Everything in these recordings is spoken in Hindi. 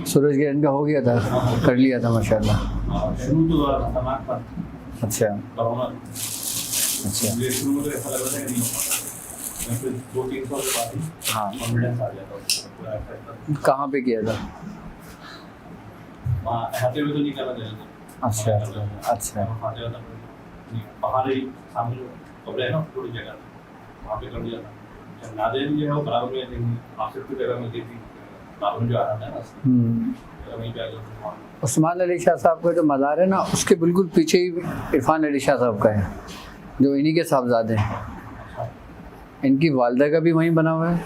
सूरज ग्रहण का हो गया था, कर लिया था माशाल्लाह। शुरू तो हुआ था खतरनाक था, अच्छा कोरोना। अच्छा। मुझे शुरू में तो ऐसा लग रहा था कि नहीं होगा, मैं फिर 2-3 साल के बाद ही हाँ, कॉन्फिडेंस आ गया था उसको, पूरा effect था। कहाँ पे किया था? वहाँ खाते हुए तो नहीं करना चाहिए था। अच्छा अच्छा। खाते हुए तो नहीं, बाहर ही सामने जो कमरे है ना थोड़ी जगह, वहाँ पे कर दिया था। जब नादिर जो है वो बराबर में थी, आपसे की जगह में थी, बराबर जो आ रहा था ना, वहीं पे आ गया था। उस्मान अली शाह साहब का जो मज़ार है ना, उसके बिल्कुल पीछे ही इरफान अली शाह साहब का है, जो इन्हीं के साहबजादे हैं। इनकी वालदा का भी वहीं बना हुआ है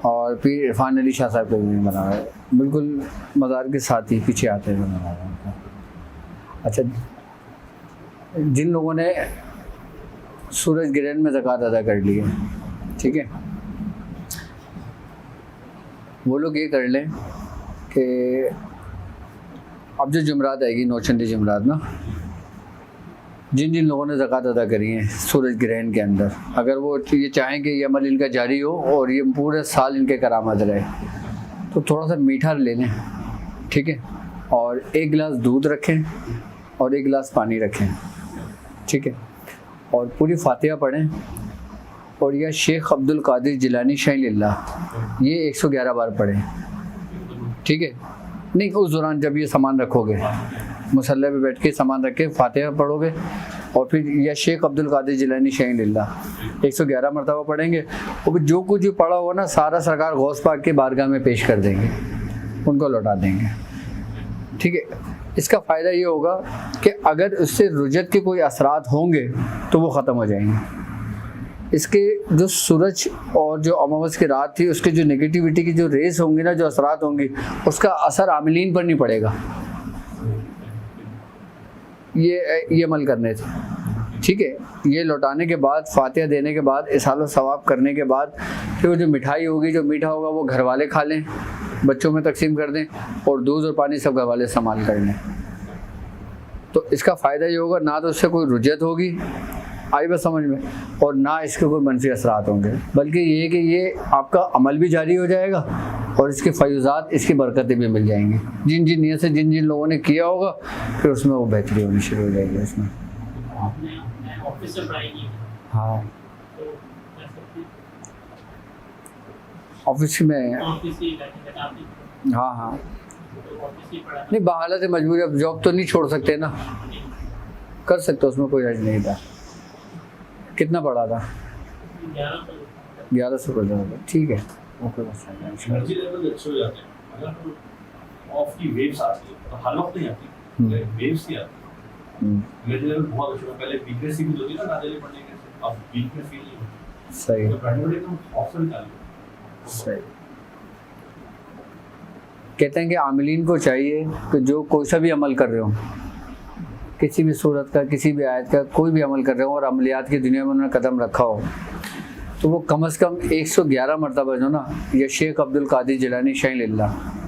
और फिर इरफान अली शाह साहब का भी वहीं बना हुआ है, बिल्कुल मज़ार के साथ ही पीछे आते हुए बना हुआ है। अच्छा, जिन लोगों ने सूरज ग्रहण में ज़कात अदा कर ली है, ठीक है, वो लोग ये कर लें कि अब जो जुमरात आएगी, नौचंदी जुमरात ना, जिन जिन लोगों ने ज़कात अदा करी है सूरज ग्रहण के अंदर, अगर वो ये चाहें कि ये अमल इनका जारी हो और ये पूरे साल इनके करामात रहे, तो थोड़ा सा मीठा ले लें, ठीक है, और 1 गिलास दूध रखें और 1 गिलास पानी रखें, ठीक है, और पूरी फातिहा पढ़ें और यह शेख अब्दुल कादिर जिलानी शाह ये 111 बार पढ़ें, ठीक है। नहीं, उस दौरान जब ये सामान रखोगे, मुसल्ले पे बैठ के सामान रख के फातिहा पढ़ोगे और फिर यह शेख अब्दुल कादिर जिलानी शाह 111 मरतबा पढ़ेंगे, और फिर जो कुछ भी पढ़ा होगा ना, सारा सरकार गौस पाक के बारगाह में पेश कर देंगे, उनको लौटा देंगे, ठीक है। इसका फ़ायदा ये होगा कि अगर उससे रुजत के कोई असरात होंगे तो वो ख़त्म हो जाएंगे। इसके जो सूरज और जो अमावस की रात थी, उसके जो नेगेटिविटी की जो रेस होंगी ना, जो असरात होंगी, उसका असर आमिलीन पर नहीं पड़ेगा। ये अमल करने थे, ठीक है। ये लौटाने के बाद, फातिहा देने के बाद, इसालो सवाब करने के बाद, फिर वो जो मिठाई होगी, जो मीठा होगा, वो घर वाले खा लें, बच्चों में तकसीम कर दें, और दूध और पानी सब घर वाले इस्तेमाल कर लें। तो इसका फ़ायदा ये होगा, ना तो उससे कोई रुजत होगी, आई बस समझ में, और ना इसके कोई मनफी असरात होंगे, बल्कि ये कि ये आपका अमल भी जारी हो जाएगा और इसके फयूज़ात, इसकी बरकतें भी मिल जाएंगी। जिन जिन नियत से जिन जिन लोगों ने किया होगा, फिर उसमें वो बेहतरी होनी शुरू हो जाएगी उसमें। ऑफिस से पढ़ाई की, हाँ, तो कर सकते ऑफिस में, ऑफिस ही बैठे बैठे आप हाँ हाँ, तो ऑफिस ही पढ़ा। नहीं, बहालत मजबूरी, अब जॉब तो नहीं छोड़ सकते ना, कर सकते, उसमें कोई हर्ज नहीं था। कितना पड़ा था? 1100 पड़ा था, ठीक है, ओके, बस एनर्जी लेवल अच्छे हो जाते हैं। अगर ऑफ की वेव्स आती है, तो हर वक्त नहीं आती, वेव्स ही आती है। एनर्जी लेवल बहुत अच्छा, पहले वीकनेस ही होती ना नाज़िल पढ़ने के, अब वीकनेस फील नहीं होती। सही, तो प्रैक्टिकली एकदम ऑफ से निकाल लो। सही। कहते हैं कि आमिलीन को चाहिए कि जो कोई सा भी अमल कर रहे हो, किसी भी सूरत का, किसी भी आयत का, कोई भी अमल कर रहे हो और अमलियात की दुनिया में उन्होंने कदम रखा हो, तो वो कम से कम 111 मरतबा जो ना, ये शेख अब्दुल कादिर जिलानी शाह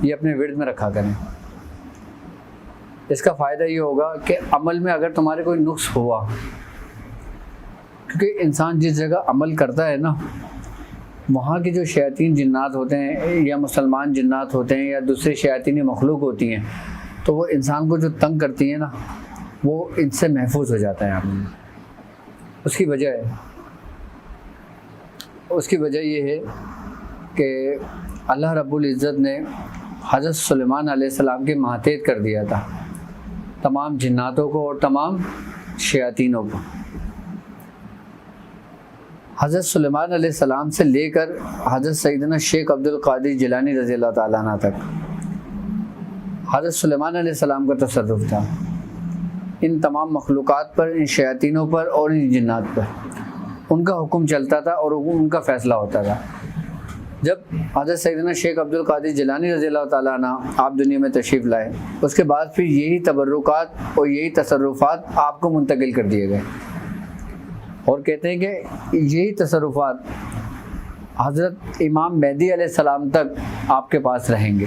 ये अपने विर्द में रखा करें। इसका फ़ायदा ये होगा कि अमल में अगर तुम्हारे कोई नुक्स हुआ, क्योंकि इंसान जिस जगह अमल करता है ना, वहाँ के जो शयातीन जिन्नात होते हैं, या मुसलमान जिन्नात होते हैं, या दूसरे शयातीनी मखलूक होती हैं, तो वो इंसान को जो तंग करती हैं ना, वो इनसे महफूज हो जाता है अमल। उसकी वजह ये है कि अल्लाह रब्बुल इज़्ज़त ने हज़रत सुलेमान अलैहिस्सलाम के मातेहत कर दिया था तमाम जिन्नातों को और तमाम शयातीनों को। हज़रत सुलेमान अलैहिस्सलाम से लेकर हज़रत सैयदना शेख अब्दुल कादिर जिलानी रज़ियल्लाहु ताला अन्हु तक हज़रत सुलेमान अलैहिस्सलाम का तसर्रुफ़ था इन तमाम मखलूक़ात पर, इन शयातीनों पर और इन जिन्नात पर। उनका हुक्म चलता था और उनका फ़ैसला होता था। जब हज़रत सैयदना शेख अब्दुल कादिर जिलानी रज़ियल्लाहु ताला अन्हु आप दुनिया में तशरीफ़ लाए, उसके बाद फिर यही तबर्रुकात और यही तसर्रुफ़ात आपको मुंतकिल कर दिए गए, और कहते हैं कि यही तसर्रुफ़ात हज़रत इमाम मेहदी अलैहिस्सलाम तक आपके पास रहेंगे,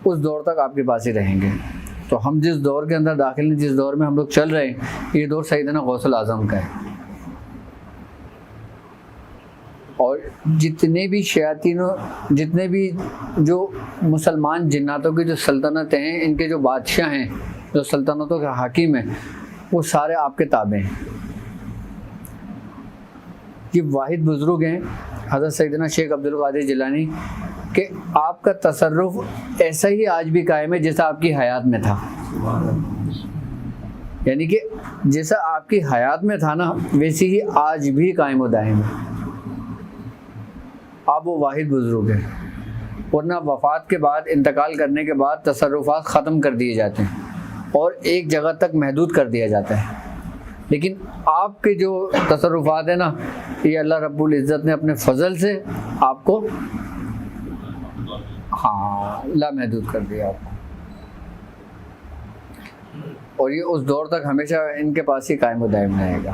उस दौर तक आपके पास ही रहेंगे। तो हम जिस दौर के अंदर दाखिल हैं, जिस दौर में हम लोग चल रहे हैं, ये दौर सैयदना गौसुल आज़म का है। और जितने भी शयातीनों, जितने भी जो मुसलमान जिन्नातों की जो सल्तनतें हैं, इनके जो बादशाह हैं, जो सल्तनतों के हाकिम हैं, वो सारे आपके ताबे हैं। ये वाहिद बुजुर्ग हैं हज़रत सैयदना शेख अब्दुल कादिर जिलानी कि आपका तसर्रुफ ऐसा ही आज भी कायम है जैसा आपकी हयात में था। यानी कि जैसा आपकी हयात में था ना, वैसे ही आज भी कायम व दायम है। आप वो वाहिद बुजुर्ग हैं, वरना वफ़ात के बाद, इंतकाल करने के बाद तसर्रुफ़ात ख़त्म कर दिए जाते हैं और एक जगह तक महदूद कर दिया जाता है। लेकिन आपके जो तसर्रुफ़ात है ना, ये अल्लाह रब्बुल इज़्ज़त ने अपने फ़ज़ल से आपको लामहदूद कर दिया आपको, और ये उस दौर तक हमेशा इनके पास ही कायम व दायम रहेगा।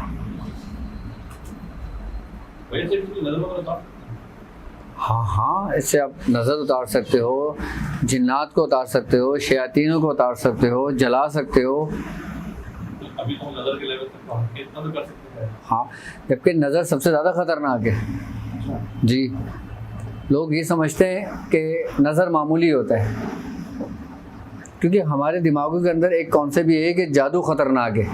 हाँ, इससे आप नज़र उतार सकते हो, जिन्नात को उतार सकते हो, शयातीनों को उतार सकते हो, जला सकते हो। अभी तो नज़र के लेवल तक हम इतना तो कर सकते हैं। हाँ, जबकि नज़र सबसे ज़्यादा ख़तरनाक है जी। लोग ये समझते हैं कि नज़र मामूली होता है, क्योंकि हमारे दिमागों के अंदर एक कॉन्सेप्ट ये है कि जादू ख़तरनाक है।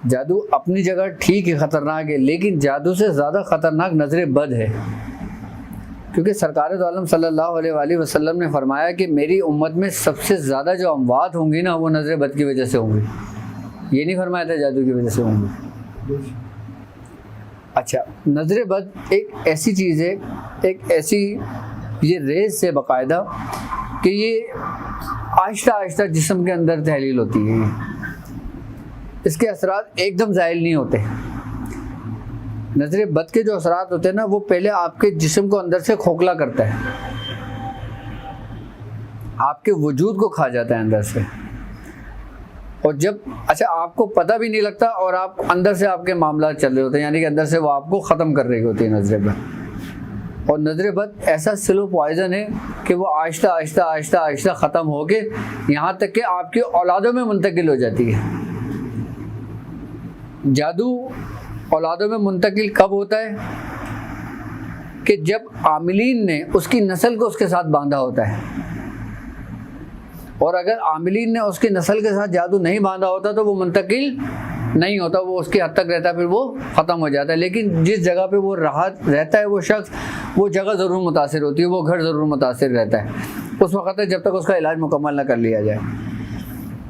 जादू अपनी जगह ठीक है, ख़तरनाक है, लेकिन जादू से ज़्यादा ख़तरनाक नज़र बद है, क्योंकि सरकार दो आलम सल्लल्लाहु अलैहि वसल्लम ने फरमाया कि मेरी उम्मत में सबसे ज़्यादा जो अमवात होंगी ना, वो नज़र बद की वजह से होंगी। ये नहीं फरमाया था जादू की वजह से होंगी। अच्छा, नज़र बद एक ऐसी चीज़ है, एक ऐसी ये रेस से बाकायदा कि ये आहिस्ता आहिस्ता जिस्म के अंदर तहलील होती है। इसके असरात एकदम ज़ाहिल नहीं होते। नज़र बद के जो असरात होते हैं ना, वो पहले आपके जिस्म को अंदर से खोखला करता है, आपके वजूद को खा जाता है अंदर से। और जब आपको पता भी नहीं लगता और आप अंदर से आपके मामला चल रहे होते हैं, यानी कि अंदर से वो आपको ख़त्म कर रही होती है नज़र बद। और नज़र बद ऐसा स्लो पॉइज़न है कि वो आहिस्ता आहिस्ता आहिस्ता आहिस्ता ख़त्म होके यहाँ तक कि आपकी औलादों में मुंतकिल हो जाती है। जादू औलादों में मुंतकिल कब होता है? कि जब आमिलीन ने उसकी नस्ल को उसके साथ बांधा होता है, और अगर आमिलीन ने उसकी नस्ल के साथ जादू नहीं बांधा होता तो वो मुंतकिल नहीं होता, वो उसके हद तक रहता, फिर वो ख़त्म हो जाता है। लेकिन जिस जगह पे वो रहता है वो शख्स, वो जगह ज़रूर मुतासिर होती है, वो घर ज़रूर मुतासिर रहता है उस वक़्त तक जब तक उसका इलाज मुकम्मल ना कर लिया जाए।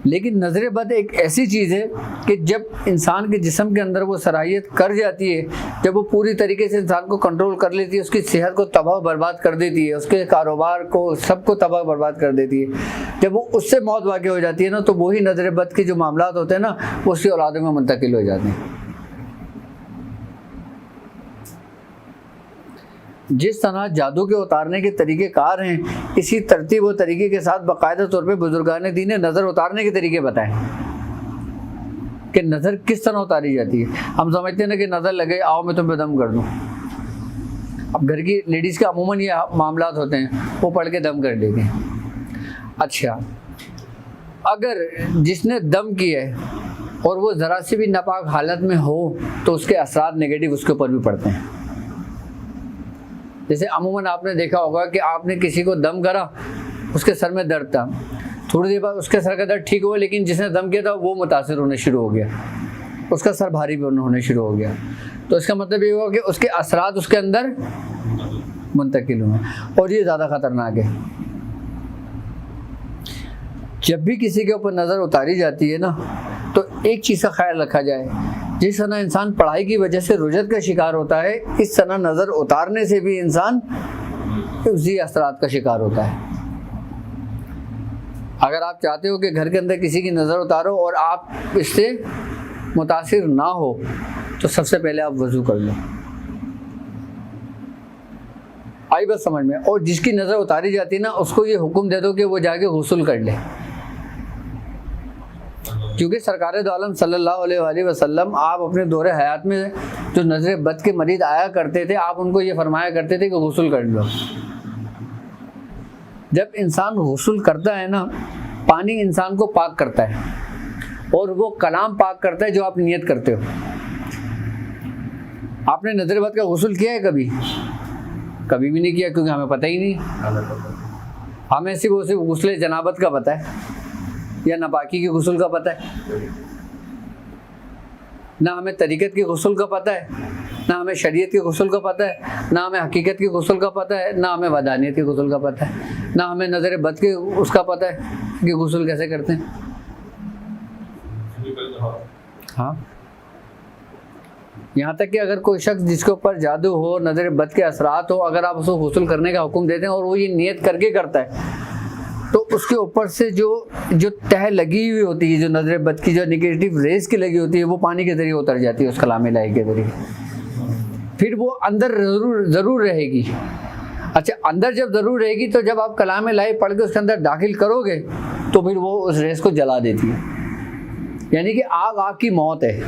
लेकिन नज़र बद एक ऐसी चीज़ है कि जब इंसान के जिस्म के अंदर वो सलाहियत कर जाती है, जब वो पूरी तरीके से इंसान को कंट्रोल कर लेती है, उसकी सेहत को तबाह बर्बाद कर देती है, उसके कारोबार को सबको तबाह बर्बाद कर देती है, जब वो उससे मौत वाक़ई हो जाती है ना, तो वही नज़र बद के जो मामलात होते हैं ना, वो उसकी औलादों में मुंतकिल हो जाते हैं। जिस तरह जादू के उतारने के तरीके कार हैं, इसी तरतीब और तरीके के साथ बाकायदा तौर पे बुजुर्गान दीन ने नज़र उतारने के तरीके बताए कि नज़र किस तरह उतारी जाती है। हम समझते हैं ना कि नज़र लगे, आओ मैं तुम्हें दम कर दूँ। अब घर की लेडीज़ के अमूमन ये मामलात होते हैं, वो पढ़ के दम कर देते हैं। अच्छा, अगर जिसने दम किया है और वो ज़रा सी भी नापाक हालत में हो तो उसके असरात नेगेटिव उसके ऊपर भी पड़ते हैं। जैसे अमूमन आपने देखा होगा कि आपने किसी को दम करा, उसके सर में दर्द था, थोड़ी देर बाद उसके सर का दर्द ठीक हुआ, लेकिन जिसने दम किया था वो मुतासिर होने शुरू हो गया, उसका सर भारी भी होने शुरू हो गया। तो इसका मतलब ये हुआ कि उसके असरात उसके अंदर मुंतकिल हुए, और ये ज़्यादा ख़तरनाक है। जब भी किसी के ऊपर नज़र उतारी जाती है ना, तो एक चीज़ का ख्याल रखा जाए, जिस तरह इंसान पढ़ाई की वजह से रुजत का शिकार होता है, इस तरह नज़र उतारने से भी इंसान उसी असरात का शिकार होता है। अगर आप चाहते हो कि घर के अंदर किसी की नज़र उतारो और आप इससे मुतासिर ना हो, तो सबसे पहले आप वज़ू कर लो। आई बात समझ में? और जिसकी नज़र उतारी जाती है ना, उसको ये हुक्म दे दो कि वो जाके गुस्ल कर ले, क्योंकि सरकार दो आलम सल्लल्लाहु अलैहि वसल्लम, आप अपने दौरे हयात में जो नज़र बद के मरीज़ आया करते थे, आप उनको ये फरमाया करते थे कि गुस्ल कर लो। जब इंसान गुस्ल करता है ना, पानी इंसान को पाक करता है, और वो कलाम पाक करता है जो आप नियत करते हो। आपने नजर बद का गुस्ल किया है कभी? कभी भी नहीं किया, क्योंकि हमें पता ही नहीं। हमें सिर्फ गुस्ल जनाबत का पता है या नापाकी के गुस्ल का पता है, ना हमें तरीक़त के गुस्ल का पता है, ना हमें शरीयत के गुस्ल का पता है, ना हमें हकीकत के गुस्ल का पता है, ना हमें वदानियत के गुस्ल का पता है, ना हमें नज़र बद के उसका पता है कि गुस्ल कैसे करते हैं। हाँ, यहाँ तक कि अगर कोई शख्स जिसके ऊपर जादू हो, नज़र बद के असरात हो, अगर आप उसको गुस्ल करने का हुक्म देते हैं और वो ये नियत करके करता है, तो उसके ऊपर से जो तह लगी हुई होती है, जो नज़र बद की जो नेगेटिव रेज की लगी होती है, वो पानी के ज़रिए उतर जाती है उस कलाम इलाही के ज़रिए। फिर वो अंदर ज़रूर रहेगी। अच्छा, अंदर जब ज़रूर रहेगी तो जब आप कलाम इलाही पढ़ के उसके अंदर दाखिल करोगे तो फिर वो उस रेस को जला देती है। यानी कि आग की मौत है।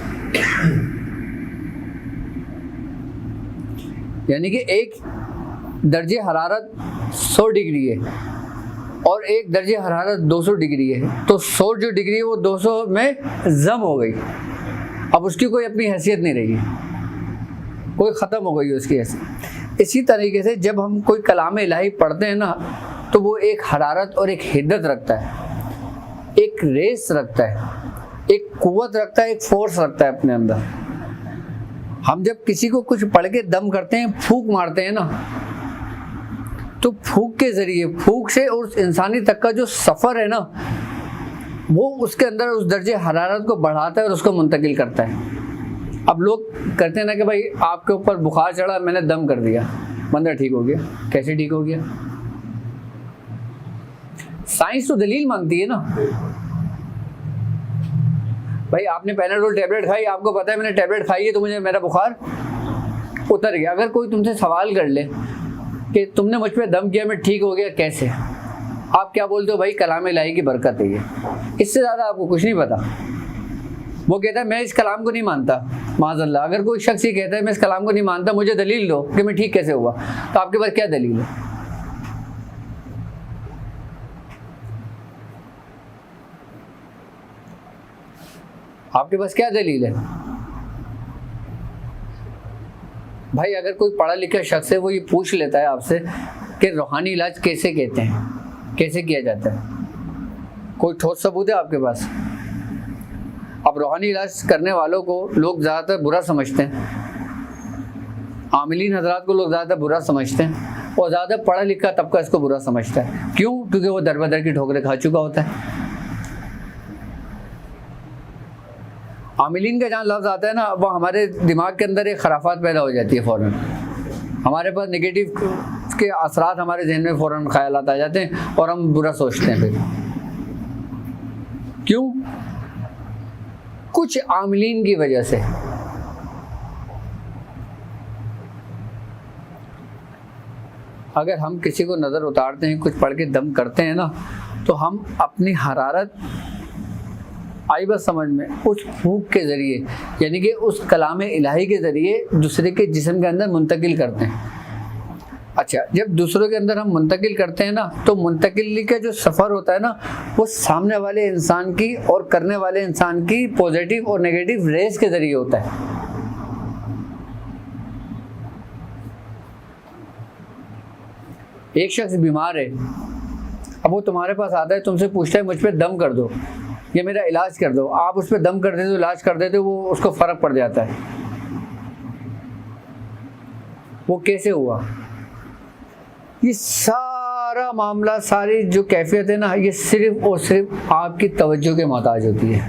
यानी कि एक दर्जे हरारत 100 डिग्री है और एक दर्जे हरारत 200 डिग्री है, तो 100 जो डिग्री है वो 200 में जम हो गई। अब उसकी कोई अपनी हैसियत नहीं रही, कोई ख़त्म हो गई उसकी हैसियत। इसी तरीके से जब हम कोई कलाम इलाही पढ़ते हैं ना, तो वो एक हरारत और एक हिद्दत रखता है, एक रेस रखता है, एक कुव्वत रखता है, एक फोर्स रखता है अपने अंदर। हम जब किसी को कुछ पढ़ के दम करते हैं, फूंक मारते हैं ना, तो फूंक के ज़रिए, फूंक से उस इंसानी तक का जो सफ़र है ना, वो उसके अंदर उस दर्जे हरारत को बढ़ाता है और उसको मुंतकिल करता है। अब लोग करते हैं ना कि भाई आपके ऊपर बुखार चढ़ा, मैंने दम कर दिया, बंदा ठीक हो गया। कैसे ठीक हो गया? साइंस तो दलील मांगती है ना। भाई आपने पैनाडोल टैबलेट खाई, आपको पता है मैंने टैबलेट खाई है तो मुझे मेरा बुखार उतर गया। अगर कोई तुमसे सवाल कर ले कि तुमने मुझ पे दम किया, मैं ठीक हो गया, कैसे? आप क्या बोलते हो? भाई कलाम इलाही की बरकत है ये। इससे ज़्यादा आपको कुछ नहीं पता। वो कहता है मैं इस कलाम को नहीं मानता, माज़अल्लाह। अगर कोई शख्स ये कहता है मैं इस कलाम को नहीं मानता, मुझे दलील दो कि मैं ठीक कैसे हुआ, तो आपके पास क्या दलील है? आपके पास क्या दलील है? भाई अगर कोई पढ़ा लिखा शख्स है, वो ये पूछ लेता है आपसे कि रूहानी इलाज कैसे कहते हैं, कैसे किया जाता है, कोई ठोस सबूत है आपके पास? अब रूहानी इलाज करने वालों को लोग ज़्यादातर बुरा समझते हैं, आमिलीन हजरात को लोग ज़्यादातर बुरा समझते हैं, और ज़्यादा पढ़ा लिखा तबका इसको बुरा समझता है। क्यों? क्योंकि वो दर बदर की ठोकरें खा चुका होता है। आमिलीन का जहाँ लफ्ज़ आता है ना, वो हमारे दिमाग के अंदर एक खराफात पैदा हो जाती है फ़ौरन। हमारे पास नेगेटिव के असरात हमारे जहन में फ़ौरन ख्यालात आ जाते हैं और हम बुरा सोचते हैं। फिर क्यों? कुछ आमिलीन की वजह से। अगर हम किसी को नज़र उतारते हैं, कुछ पढ़ के दम करते हैं ना, तो हम अपनी हरारत आई बस समझ में उस फूंक के ज़रिए, यानी कि उस कलाम इलाही के ज़रिए दूसरे के जिस्म के अंदर मुंतकिल करते हैं। अच्छा, जब दूसरों के अंदर हम मुंतकिल करते हैं ना, तो मुंतकिली का जो सफ़र होता है ना, वो सामने वाले इंसान की और करने वाले इंसान की पॉजिटिव और नेगेटिव रेस के ज़रिए होता है। एक शख्स बीमार है, अब वो तुम्हारे पास आता है, तुमसे पूछता है मुझ पे दम कर दो या मेरा इलाज कर दो। आप उस पर दम कर देते हो, इलाज कर देते हो, वो उसको फ़र्क पड़ जाता है। वो कैसे हुआ? ये सारा मामला, सारी जो कैफियत है ना, ये सिर्फ और सिर्फ आपकी तवज्जो के मोहताज होती है।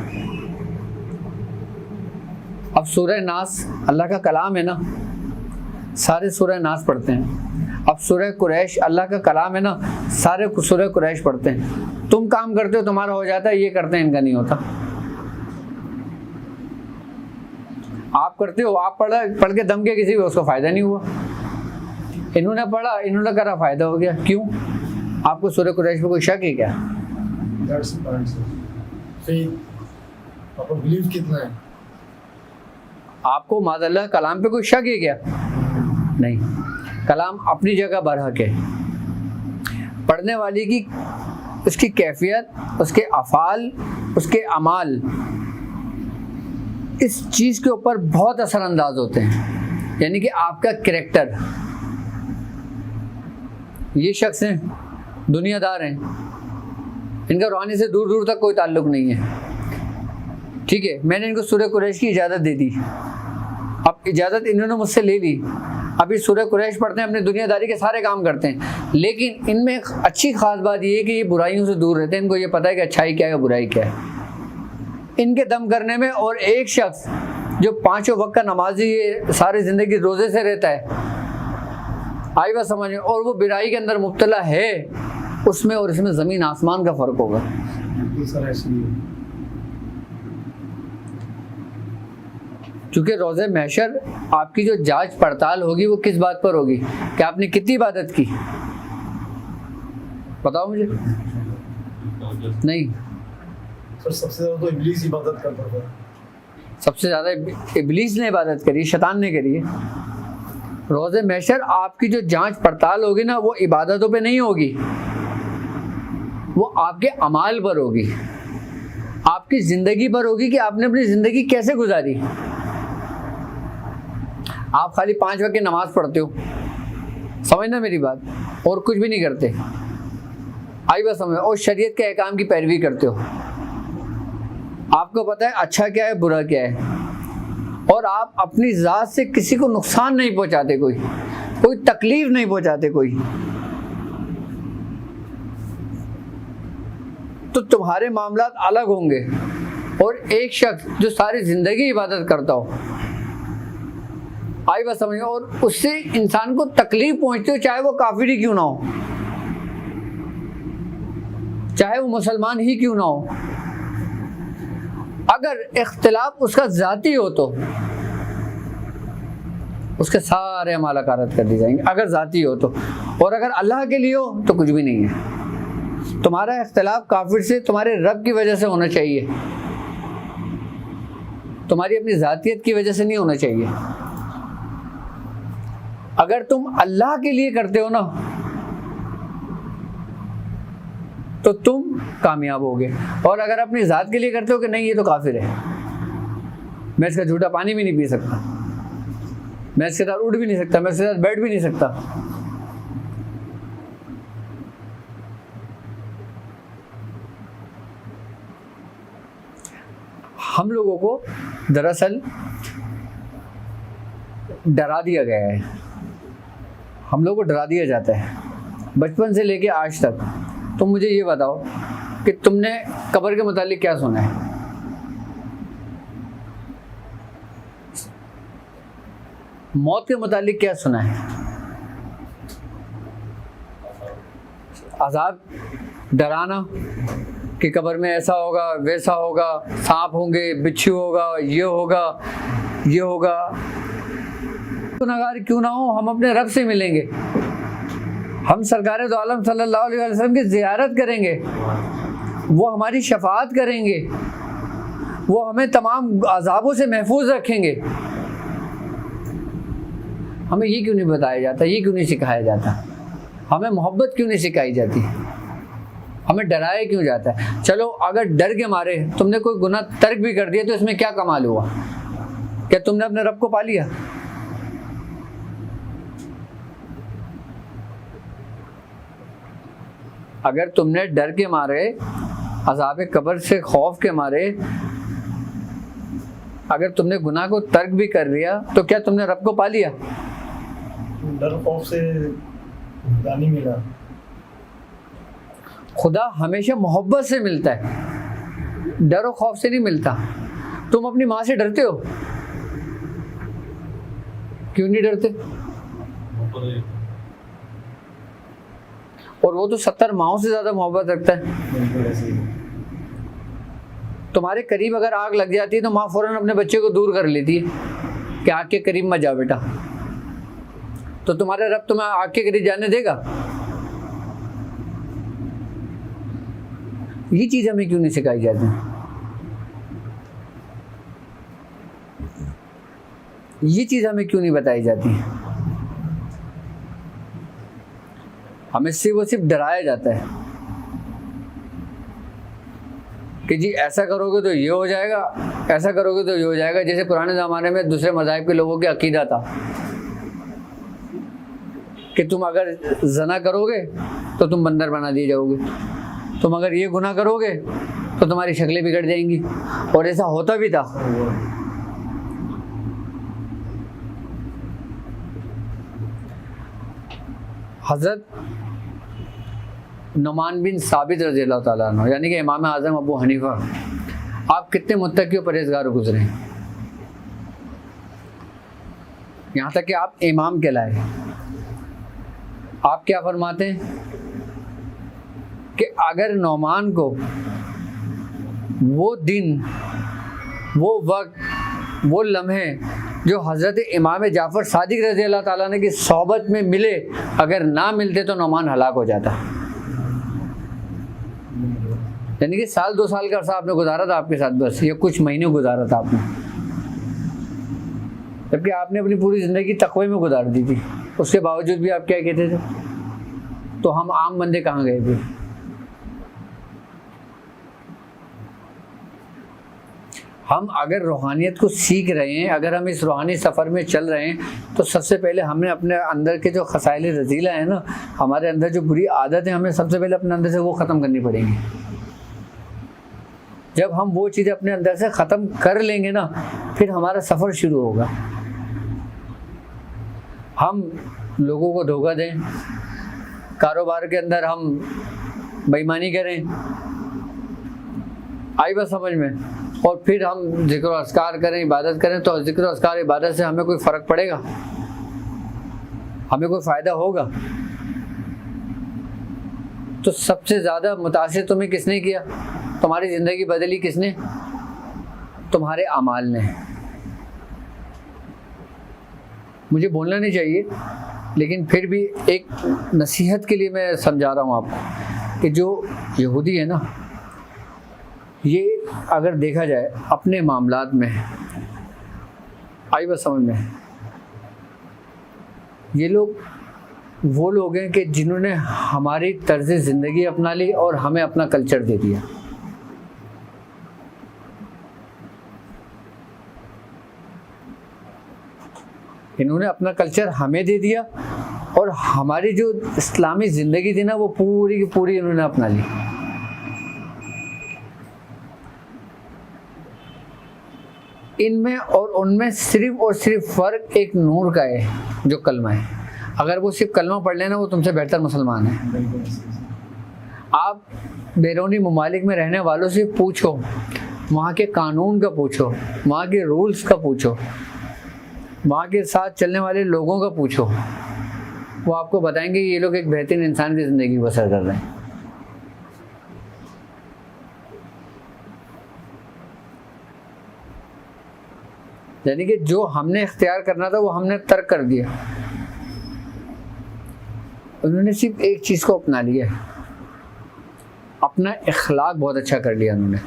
अब सूरह नास अल्लाह का कलाम है ना, सारे सूरह नास पढ़ते हैं। अब सूरह कुरैश अल्लाह का कलाम है ना, सारे सूरह कुरैश पढ़ते हैं। तुम काम करते हो, तुम्हारा हो जाता है, ये करते हैं, इनका नहीं होता। आप करते हो, आप पढ़ के दम के किसी को उसको फ़ायदा नहीं हुआ। इन्होंने पढ़ा, इन्होंने करा, फ़ायदा हो गया। क्यों? आपको सूरह कुरैश पे कोई शक है क्या? बिलीव कितना है? आपको माज़अल्लाह कलाम पे कोई शक है क्या? नहीं। कलाम अपनी जगह बरहक है। पढ़ने वाले की उसकी कैफियत, उसके अफ़ाल, उसके अमाल इस चीज़ के ऊपर बहुत असरअंदाज होते हैं। यानी कि आपका कैरेक्टर। ये शख्स हैं, दुनियादार हैं, इनका रूहानी से दूर दूर तक कोई ताल्लुक नहीं है, ठीक है। मैंने इनको सूरह कुरैश की इजाज़त दे दी, अब इजाज़त इन्होंने मुझसे ले ली, अभी सूरह कुरैश पढ़ते हैं, अपनी दुनियादारी के सारे काम करते हैं, लेकिन इनमें एक अच्छी खास बात ये है कि ये बुराइयों से दूर रहते हैं। इनको ये पता है कि अच्छाई क्या है, बुराई क्या है, इनके दम करने में। और एक शख्स जो 5 वक्त का नमाजी है, सारी ज़िंदगी रोज़े से रहता है, आई बात समझ में, और वो बुराई के अंदर मुब्तला है, उसमें और इसमें ज़मीन आसमान का फ़र्क होगा। क्योंकि रोज़े महशर आपकी जो जांच पड़ताल होगी वो किस बात पर होगी कि आपने कितनी इबादत की, बताओ मुझे। नहीं, सबसे ज़्यादा तो इब्लीस इबादत करता था, सबसे ज़्यादा इब्लीस ने इबादत करी, शैतान ने करी है। रोज़े महशर आपकी जो जांच पड़ताल होगी ना, वो इबादतों पे नहीं होगी, वो आपके अमाल पर होगी, आपकी ज़िंदगी पर होगी कि आपने अपनी ज़िंदगी कैसे गुजारी। आप खाली 5 वक्त की नमाज पढ़ते हो, समझना मेरी बात, और कुछ भी नहीं करते, आई बात समझ, और शरीयत के अहकाम की पैरवी करते हो, आपको पता है अच्छा क्या है बुरा क्या है, और आप अपनी ज़ात से किसी को नुकसान नहीं पहुंचाते, कोई तकलीफ नहीं पहुंचाते कोई, तो तुम्हारे मामलात अलग होंगे। और एक शख्स जो सारी ज़िंदगी इबादत करता हो, आई बात समझ, और उससे इंसान को तकलीफ पहुंचती हो, चाहे वो काफिर ही क्यों ना हो, चाहे वो मुसलमान ही क्यों ना हो, अगर इख्तिलाफ उसका ज़ाती हो तो उसके सारे अमाल अकारत कर दी जाएंगे, अगर ज़ाती हो तो। और अगर अल्लाह के लिए हो तो कुछ भी नहीं है। तुम्हारा इख्तिलाफ काफिर से तुम्हारे रब की वजह से होना चाहिए, तुम्हारी अपनी ज़ातियत की वजह से नहीं होना चाहिए। अगर तुम अल्लाह के लिए करते हो ना तो तुम कामयाब होगे, और अगर अपनी ज़ात के लिए करते हो कि नहीं ये तो काफिर है, मैं इसका झूठा पानी भी नहीं पी सकता, मैं इसके साथ उठ भी नहीं सकता, मैं इसके साथ बैठ भी नहीं सकता, हम लोगों को दरअसल डरा दिया गया है, हम लोगों को डरा दिया जाता है बचपन से लेके आज तक। तुम मुझे ये बताओ कि तुमने कब्र के मुतालिक क्या सुना है? मौत के मुतालिक क्या सुना है? अजाब, डराना कि कब्र में ऐसा होगा वैसा होगा, सांप होंगे, बिच्छू होगा, ये होगा ये होगा। गुनहगार क्यों ना हो, हम अपने रब से मिलेंगे, हम सरकार दो आलम सल्लल्लाहु अलैहि वसल्लम की ज़ियारत करेंगे, वो हमारी शफाअत करेंगे, वो हमें तमाम अज़ाबों से महफूज रखेंगे। हमें ये क्यों नहीं बताया जाता, ये क्यों नहीं सिखाया जाता? हमें मोहब्बत क्यों नहीं सिखाई जाती? हमें डराया क्यों जाता है? चलो अगर डर के मारे तुमने कोई गुनाह तर्क भी कर दिया तो इसमें क्या कमाल हुआ? क्या तुमने अपने रब को पा लिया? अगर तुमने डर के मारे, अज़ाब कब्र से खौफ के मारे अगर तुमने गुनाह को तर्क भी कर लिया तो क्या तुमने रब को पा लिया? डर खौफ से नहीं मिला। खुदा हमेशा मोहब्बत से मिलता है, डर और खौफ से नहीं मिलता। तुम अपनी माँ से डरते हो? क्यों नहीं डरते? और वो तो 70 माओं से ज्यादा मोहब्बत रखता है। तुम्हारे करीब अगर आग लग जाती है तो माँ फौरन अपने बच्चे को दूर कर लेती है कि आग के करीब मत जा बेटा। तो तुम्हारा रब तुम्हें आग के करीब जाने देगा? ये चीज हमें क्यों नहीं सिखाई जाती? ये चीज हमें क्यों नहीं बताई जाती? हमें सिर्फ डराया जाता है कि जी ऐसा करोगे तो ये हो जाएगा, ऐसा करोगे तो ये हो जाएगा। जैसे पुराने ज़माने में दूसरे मज़ाहिब के लोगों के अकीदा था कि तुम अगर जना करोगे तो तुम बंदर बना दिए जाओगे, तुम अगर ये गुनाह करोगे तो तुम्हारी शक्लें बिगड़ जाएंगी। और ऐसा होता भी था। हज़रत नुमान बिन साबित रज़ियल्लाहु ताला अन्हु यानी कि इमाम आज़म अबू हनीफा, आप कितने मुत्तकी और परहेज़गार गुजरे हैं, यहाँ तक कि आप इमाम कहलाए। आप क्या फरमाते हैं कि अगर नौमान को वो दिन, वो वक्त, वो लम्हे जो हज़रत इमाम जाफ़र सादिक रज़ी अल्लाह ताला ने की सोहबत में मिले, अगर ना मिलते तो नौमान हलाक हो जाता। यानी कि 1-2 साल का अर्सा आपने गुजारा था आपके साथ, बस या कुछ महीने गुजारा था आपने, जबकि आपने अपनी पूरी ज़िंदगी तक़वे में गुजार दी थी। उसके बावजूद भी आप क्या कहते थे, तो हम आम बंदे कहाँ गए थे। हम अगर रूहानियत को सीख रहे हैं, अगर हम इस रूहानी सफ़र में चल रहे हैं, तो सबसे पहले हमने अपने अंदर के जो खसाइल रज़ीला है ना, हमारे अंदर जो बुरी आदत है, हमें सबसे पहले अपने अंदर से वो ख़त्म करनी पड़ेंगी। जब हम वो चीज़ अपने अंदर से ख़त्म कर लेंगे ना, फिर हमारा सफ़र शुरू होगा। हम लोगों को धोखा दें, कारोबार के अंदर हम बेईमानी करें, आई बात समझ में, और फिर हम ज़िक्र और अस्कार करें, इबादत करें, तो ज़िक्र और अस्कार इबादत से हमें कोई फ़र्क पड़ेगा, हमें कोई फ़ायदा होगा? तो सबसे ज़्यादा मुतासिर तुम्हें किसने किया, तुम्हारी ज़िंदगी बदली किसने? तुम्हारे अमाल ने। मुझे बोलना नहीं चाहिए, लेकिन फिर भी एक नसीहत के लिए मैं समझा रहा हूँ आपको कि जो यहूदी है ना, ये अगर देखा जाए अपने मामलात में, आई बात समझ में, ये लोग वो लोग हैं कि जिन्होंने हमारी तर्ज़ ज़िंदगी अपना ली और हमें अपना कल्चर दे दिया। इन्होंने अपना कल्चर हमें दे दिया और हमारी जो इस्लामी ज़िंदगी थी ना, वो पूरी की पूरी इन्होंने अपना ली। इनमें और उनमें सिर्फ और सिर्फ फ़र्क एक नूर का है, जो कलमा है। अगर वो सिर्फ कलमा पढ़ लेना, वो तुमसे बेहतर मुसलमान है। आप बैरूनी ममालिक में रहने वालों से पूछो, वहाँ के कानून का पूछो, वहाँ के रूल्स का पूछो, वहाँ के साथ चलने वाले लोगों का पूछो, वो आपको बताएंगे ये लोग एक बेहतरीन इंसान की ज़िंदगी बसर कर रहे हैं। यानी कि जो हमने इख्तियार करना था वो हमने तर्क कर दिया, उन्होंने सिर्फ एक चीज़ को अपना लिया, अपना इखलाक बहुत अच्छा कर लिया उन्होंने।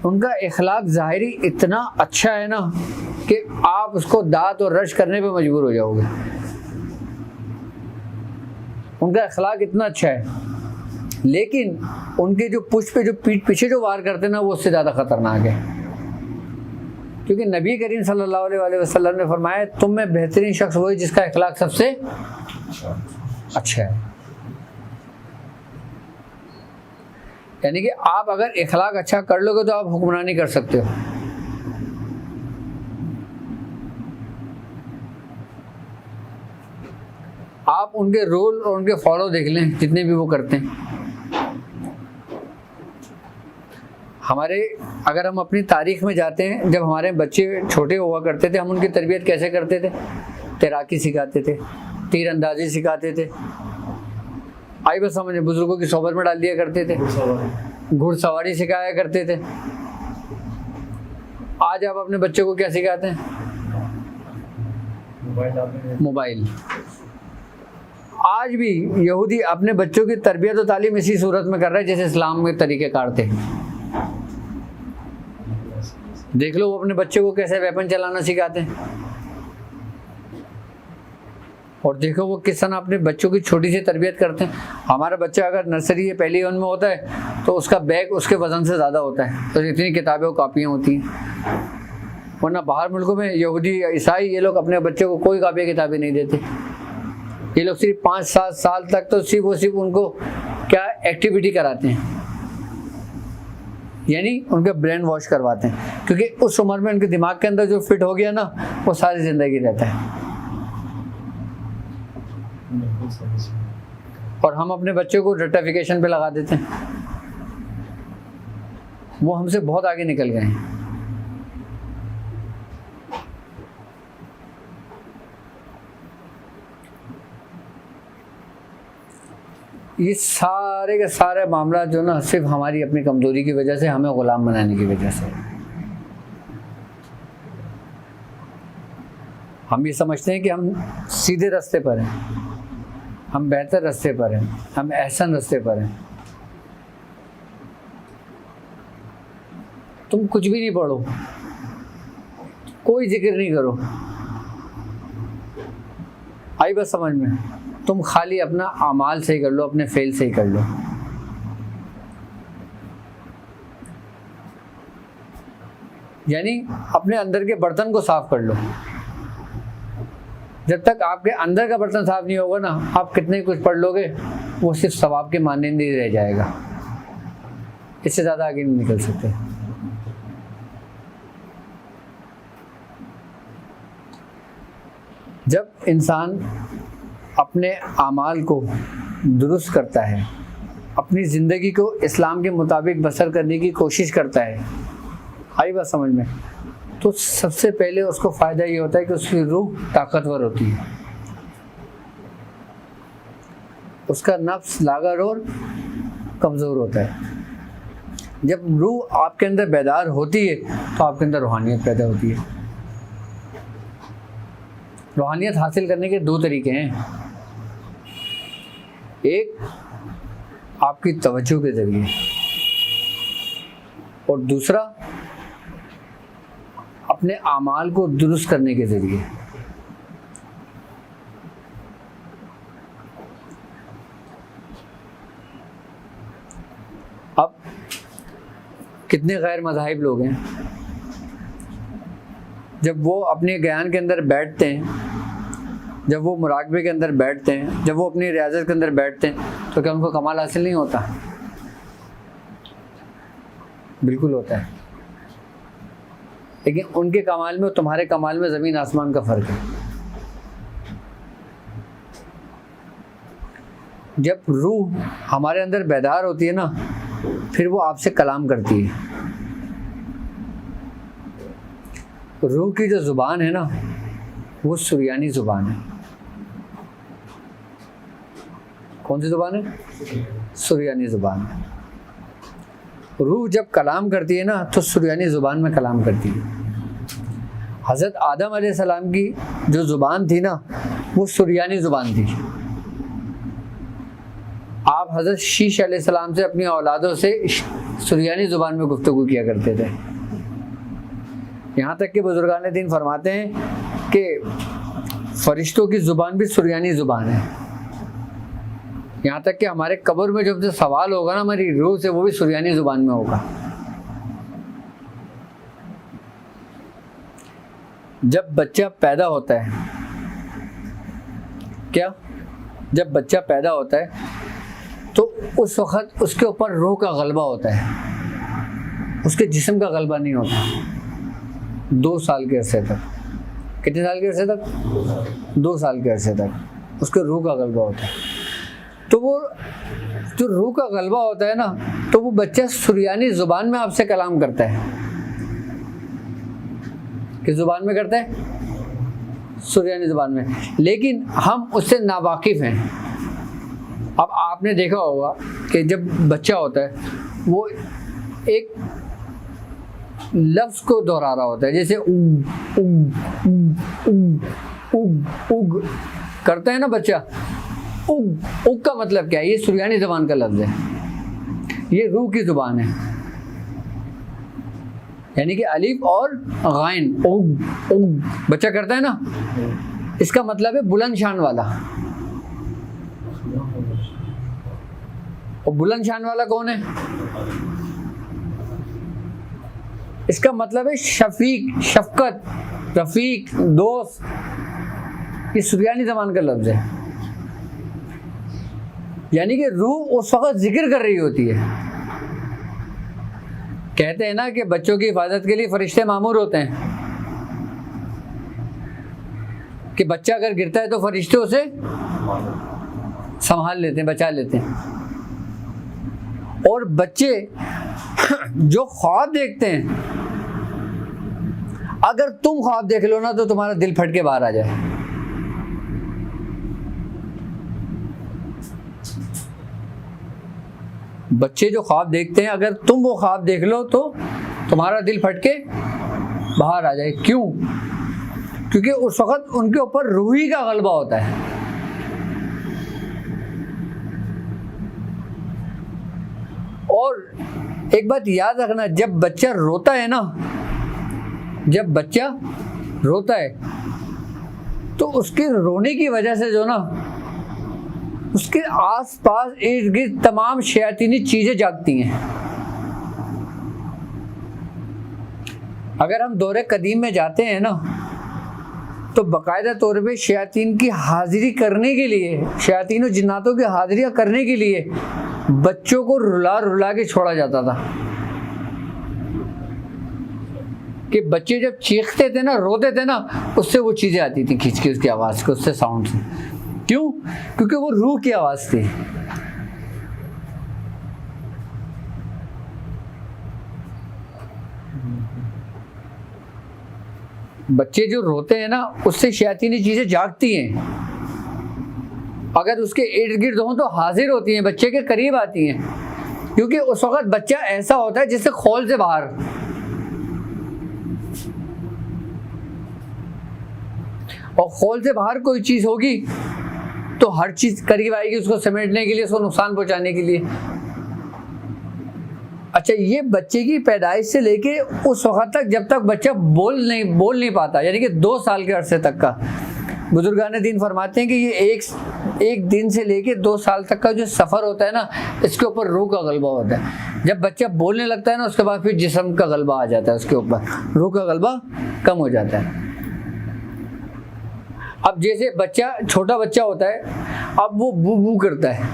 उनका इखलाक ज़ाहिरी इतना अच्छा है ना कि आप उसको दात और रश करने पे मजबूर हो जाओगे। उनका इखलाक इतना अच्छा है, लेकिन उनके जो पुष्प पे, जो पीठ पीछे जो वार करते हैं ना, वो उससे ज़्यादा ख़तरनाक है। क्योंकि नबी करीम सल्लल्लाहु अलैहि वसल्लम ने फरमाया, तुम में बेहतरीन शख्स वही जिसका इखलाक सबसे अच्छा है। यानी कि आप अगर इखलाक अच्छा कर लोगे तो आप हुक्मरानी कर सकते हो। आप उनके रोल और उनके फॉलो देख लें, जितने भी वो करते हैं। हमारे, अगर हम अपनी तारीख में जाते हैं, जब हमारे बच्चे छोटे हुआ करते थे, हम उनकी तरबियत कैसे करते थे? तैराकी सिखाते थे, तीरंदाजी सिखाते थे, आई बस समझे, बुजुर्गों की सोहबत में डाल दिया करते थे, घुड़सवारी सिखाया करते थे। आज आप अपने बच्चों को क्या सिखाते हैं? मोबाइल। आज भी यहूदी अपने बच्चों की तरबियत और तालीम इसी सूरत में कर रहे हैं जैसे इस्लाम में तरीक़ेकार थे। देख लो वो अपने बच्चे को कैसे वेपन चलाना सिखाते हैं, और देखो वो किस तरह अपने बच्चों की छोटी सी तरबियत करते हैं। हमारा बच्चा अगर नर्सरी या पहली वन में होता है तो उसका बैग उसके वज़न से ज़्यादा होता है, तो इतनी किताबें और कापियाँ होती हैं। वरना बाहर मुल्कों में यहूदी ईसाई ये लोग अपने बच्चे को कोई कापियाँ किताबें नहीं देते। ये लोग सिर्फ 5-7 साल तक तो सिर्फ उनको क्या एक्टिविटी कराते हैं, यानी उनका ब्रेन वॉश करवाते हैं, क्योंकि उस उम्र में उनके दिमाग के अंदर जो फिट हो गया ना वो सारी ज़िंदगी रहता है। और हम अपने बच्चों को रट्टाफिकेशन पे लगा देते हैं, वो हमसे बहुत आगे निकल गए हैं। ये सारे के सारे मामला जो ना सिर्फ हमारी अपनी कमजोरी की वजह से, हमें गुलाम बनाने की वजह से। हम ये समझते हैं कि हम सीधे रास्ते पर हैं, हम बेहतर रास्ते पर हैं, हम एहसन रास्ते पर हैं। तुम कुछ भी नहीं पढ़ो, कोई जिक्र नहीं करो, आई बस समझ में, तुम खाली अपना अमाल सही कर लो, अपने फेल सही कर लो। यानी अपने अंदर के बर्तन को साफ कर लो। जब तक आपके अंदर का बर्तन साफ नहीं होगा ना, आप कितने कुछ पढ़ लोगे वो सिर्फ सवाब के मानने ही रह जाएगा, इससे ज़्यादा आगे नहीं निकल सकते। जब इंसान अपने आमाल को दुरुस्त करता है, अपनी ज़िंदगी को इस्लाम के मुताबिक बसर करने की कोशिश करता है, आई बात समझ में, तो सबसे पहले उसको फ़ायदा ये होता है कि उसकी रूह ताकतवर होती है, उसका नफ्स लागर और कमज़ोर होता है। जब रूह आपके अंदर बेदार होती है तो आपके अंदर रूहानियत पैदा होती है। रूहानियत हासिल करने के 2 तरीके हैं, एक आपकी तवज्जो के ज़रिए और दूसरा अपने आमाल को दुरुस्त करने के ज़रिए। अब कितने गैर मज़ाहिब लोग हैं, जब वो अपने ज्ञान के अंदर बैठते हैं, जब वो मुराकबे के अंदर बैठते हैं, जब वो अपनी रियाजत के अंदर बैठते हैं, तो क्या उनको कमाल हासिल नहीं होता? बिल्कुल होता है। लेकिन उनके कमाल में और तुम्हारे कमाल में ज़मीन आसमान का फ़र्क है। जब रूह हमारे अंदर बेदार होती है ना, फिर वो आपसे कलाम करती है। रूह की जो ज़ुबान है ना, वो सुरयानी ज़ुबान है। कौन सी ज़ुबान है? सुरयानी ज़ुबान है। रूह जब कलाम करती है ना, तो सुरयानी ज़ुबान में कलाम करती है। हज़रत आदम अलैहिस्सलाम की जो ज़ुबान थी ना, वो सुरयानी ज़ुबान थी। आप हज़रत शीश अलैहिस्सलाम से अपनी औलादों से सुरयानी ज़ुबान में गुफ्तगू किया करते थे। यहाँ तक कि बुजुर्गान दीन फरमाते हैं कि फरिश्तों की ज़ुबान भी सुरयानी ज़ुबान है। यहाँ तक कि हमारे कब्र में जब से सवाल होगा ना हमारी रूह से, वो भी सुरयानी ज़ुबान में होगा। जब बच्चा पैदा होता है, क्या जब बच्चा पैदा होता है तो उस वक़्त उसके ऊपर रूह का गलबा होता है, उसके जिस्म का गलबा नहीं होता। 2 साल के अरसे तक, कितने साल के अरसे तक? 2 साल के अरसे तक उसके रूह का गलबा होता है। तो वो जो रूह का गलबा होता है ना, तो वो बच्चा सुरयानी ज़ुबान में आपसे कलाम करता है। किस ज़ुबान में करता है? सुरयानी ज़ुबान में। लेकिन हम उससे नावाकिफ़ हैं। अब आपने देखा होगा कि जब बच्चा होता है वो एक लफ्ज़ को दोहरा रहा होता है, जैसे उग उग उग उग उग करता है ना बच्चा। उग उग का मतलब क्या है? ये सुरयानी ज़बान का लफ्ज़ है, ये रूह की ज़ुबान है। यानी कि अलिफ और गाइन, उग उग बच्चा करता है ना, इसका मतलब है बुलंद शान वाला। और बुलंद शान वाला कौन है? इसका मतलब है शफीक, शफकत, रफीक, दोस्त। ये सुरयानी ज़बान का लफ्ज़ है। यानी कि रूह उस वक्त जिक्र कर रही होती है। कहते हैं ना कि बच्चों की हिफाजत के लिए फरिश्ते मामूर होते हैं, कि बच्चा अगर गिरता है तो फरिश्ते उसे संभाल लेते हैं, बचा लेते हैं। और बच्चे जो ख्वाब देखते हैं, अगर तुम ख्वाब देख लो ना तो तुम्हारा दिल फट के बाहर आ जाए। बच्चे जो ख्वाब देखते हैं, अगर तुम वो ख्वाब देख लो तो तुम्हारा दिल फट के बाहर आ जाए। क्यों? क्योंकि उस वक्त उनके ऊपर रूही का गलबा होता है। और एक बात याद रखना, जब बच्चा रोता है ना, जब बच्चा रोता है तो उसके रोने की वजह से जो ना उसके आसपास इर्द गिर्द तमाम शैतानी चीजें जागती हैं। अगर हम दौरे कदीम में जाते हैं ना तो बाकायदा तौर पे शयातीन की हाजिरी करने के लिए, शयातीन और जिन्नातों की हाजिरियाँ करने के लिए बच्चों को रुला रुला के छोड़ा जाता था। कि बच्चे जब चीखते थे ना, रोते थे ना, उससे वो चीज़ें आती थी खींच के उसकी आवाज़ को, उससे साउंड से। क्यों? क्योंकि वो रूह की आवाज़ थी। बच्चे जो रोते हैं ना, उससे शैतानी चीज़ें जागती हैं। अगर उसके इर्द गिर्द हों तो हाजिर होती हैं, बच्चे के करीब आती हैं। क्योंकि उस वक्त बच्चा ऐसा होता है जिससे खौल से बाहर, और खौल से बाहर कोई चीज़ होगी तो हर चीज़ करीब आएगी उसको समेटने के लिए, उसको नुकसान पहुंचाने के लिए। अच्छा, ये बच्चे की पैदाइश से लेके उस वक्त तक जब तक बच्चा बोल नहीं पाता, यानी कि 2 साल के अरसे तक का, बुजुर्गान दीन फरमाते हैं कि ये एक दिन से लेके 2 साल तक का जो सफ़र होता है ना, इसके ऊपर रूह का गलबा होता है। जब बच्चा बोलने लगता है ना, उसके बाद फिर जिस्म का गलबा आ जाता है उसके ऊपर, रूह का गलबा कम हो जाता है। अब जैसे बच्चा, छोटा बच्चा होता है, अब वो बू बू करता है,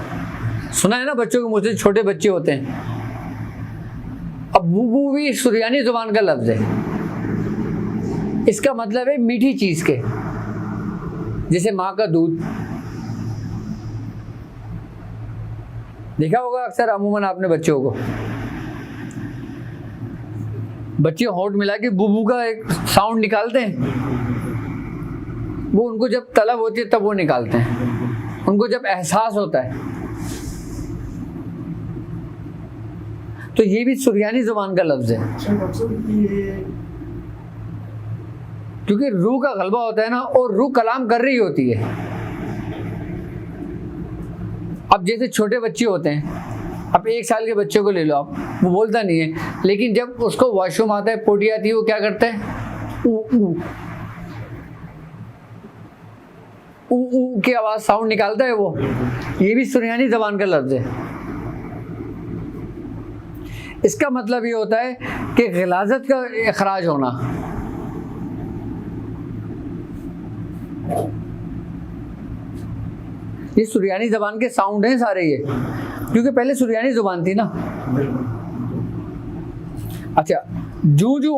सुना है ना बच्चों के मुँह से, छोटे बच्चे होते हैं। अब बू बू भी सुरयानी जुबान का लफ्ज़ है। इसका मतलब है मीठी चीज़ के, जैसे माँ का दूध। देखा होगा अक्सर अमूमन आपने बच्चों को, बच्चे होंठ मिला के बू बू का एक साउंड निकालते हैं। वो उनको जब तलब होती है तब वो निकालते हैं, उनको जब एहसास होता है। तो ये भी सुरयानी जुबान का लफ्ज़ है, क्योंकि रूह का गलबा होता है ना, और रूह कलाम कर रही होती है। अब जैसे छोटे बच्चे होते हैं, अब 1 साल के बच्चे को ले लो आप, वो बोलता नहीं है, लेकिन जब उसको वॉशरूम आता है, पोटी आती है, वो क्या करता है? ऊ ऊ ऊ ऊ की आवाज़, साउंड निकालता है वो। ये भी सुरयानी ज़बान का लफ्ज़ है। इसका मतलब ये होता है कि गिलाज़त का इखराज होना। ये सुरयानी ज़बान के साउंड हैं सारे ये, क्योंकि पहले सुरयानी ज़ुबान थी ना। अच्छा, जो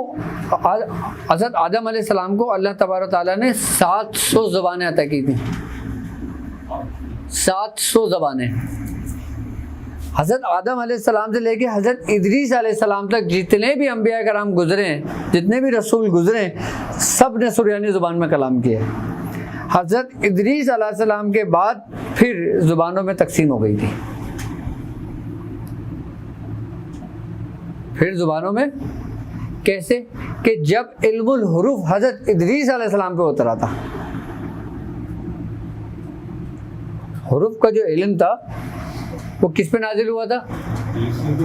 हज़रत आदम अलैहिस्सलाम को अल्लाह तबारक ताला ने 700 ज़बानें अता की थी। 700 ज़बानें। हज़रत आदम अलैहिस्सलाम से लेके हज़रत इदरीस अलैहिस्सलाम तक जितने भी अंबिया कराम गुजरे हैं, जितने भी रसूल गुजरे हैं, सब ने सुरयानी ज़ुबान में कलाम किया। हज़रत इदरीस अलैहिस्सलाम के बाद फिर ज़ुबानों में तकसीम हो गई थी। फिर ज़ुबानों में कैसे? कि जब इल्मुल हुरूफ हज़रत इदरीस अलैहिस्सलाम पे उतरा था। हुरूफ का जो इल्म था वो किस पे नाजिल हुआ था?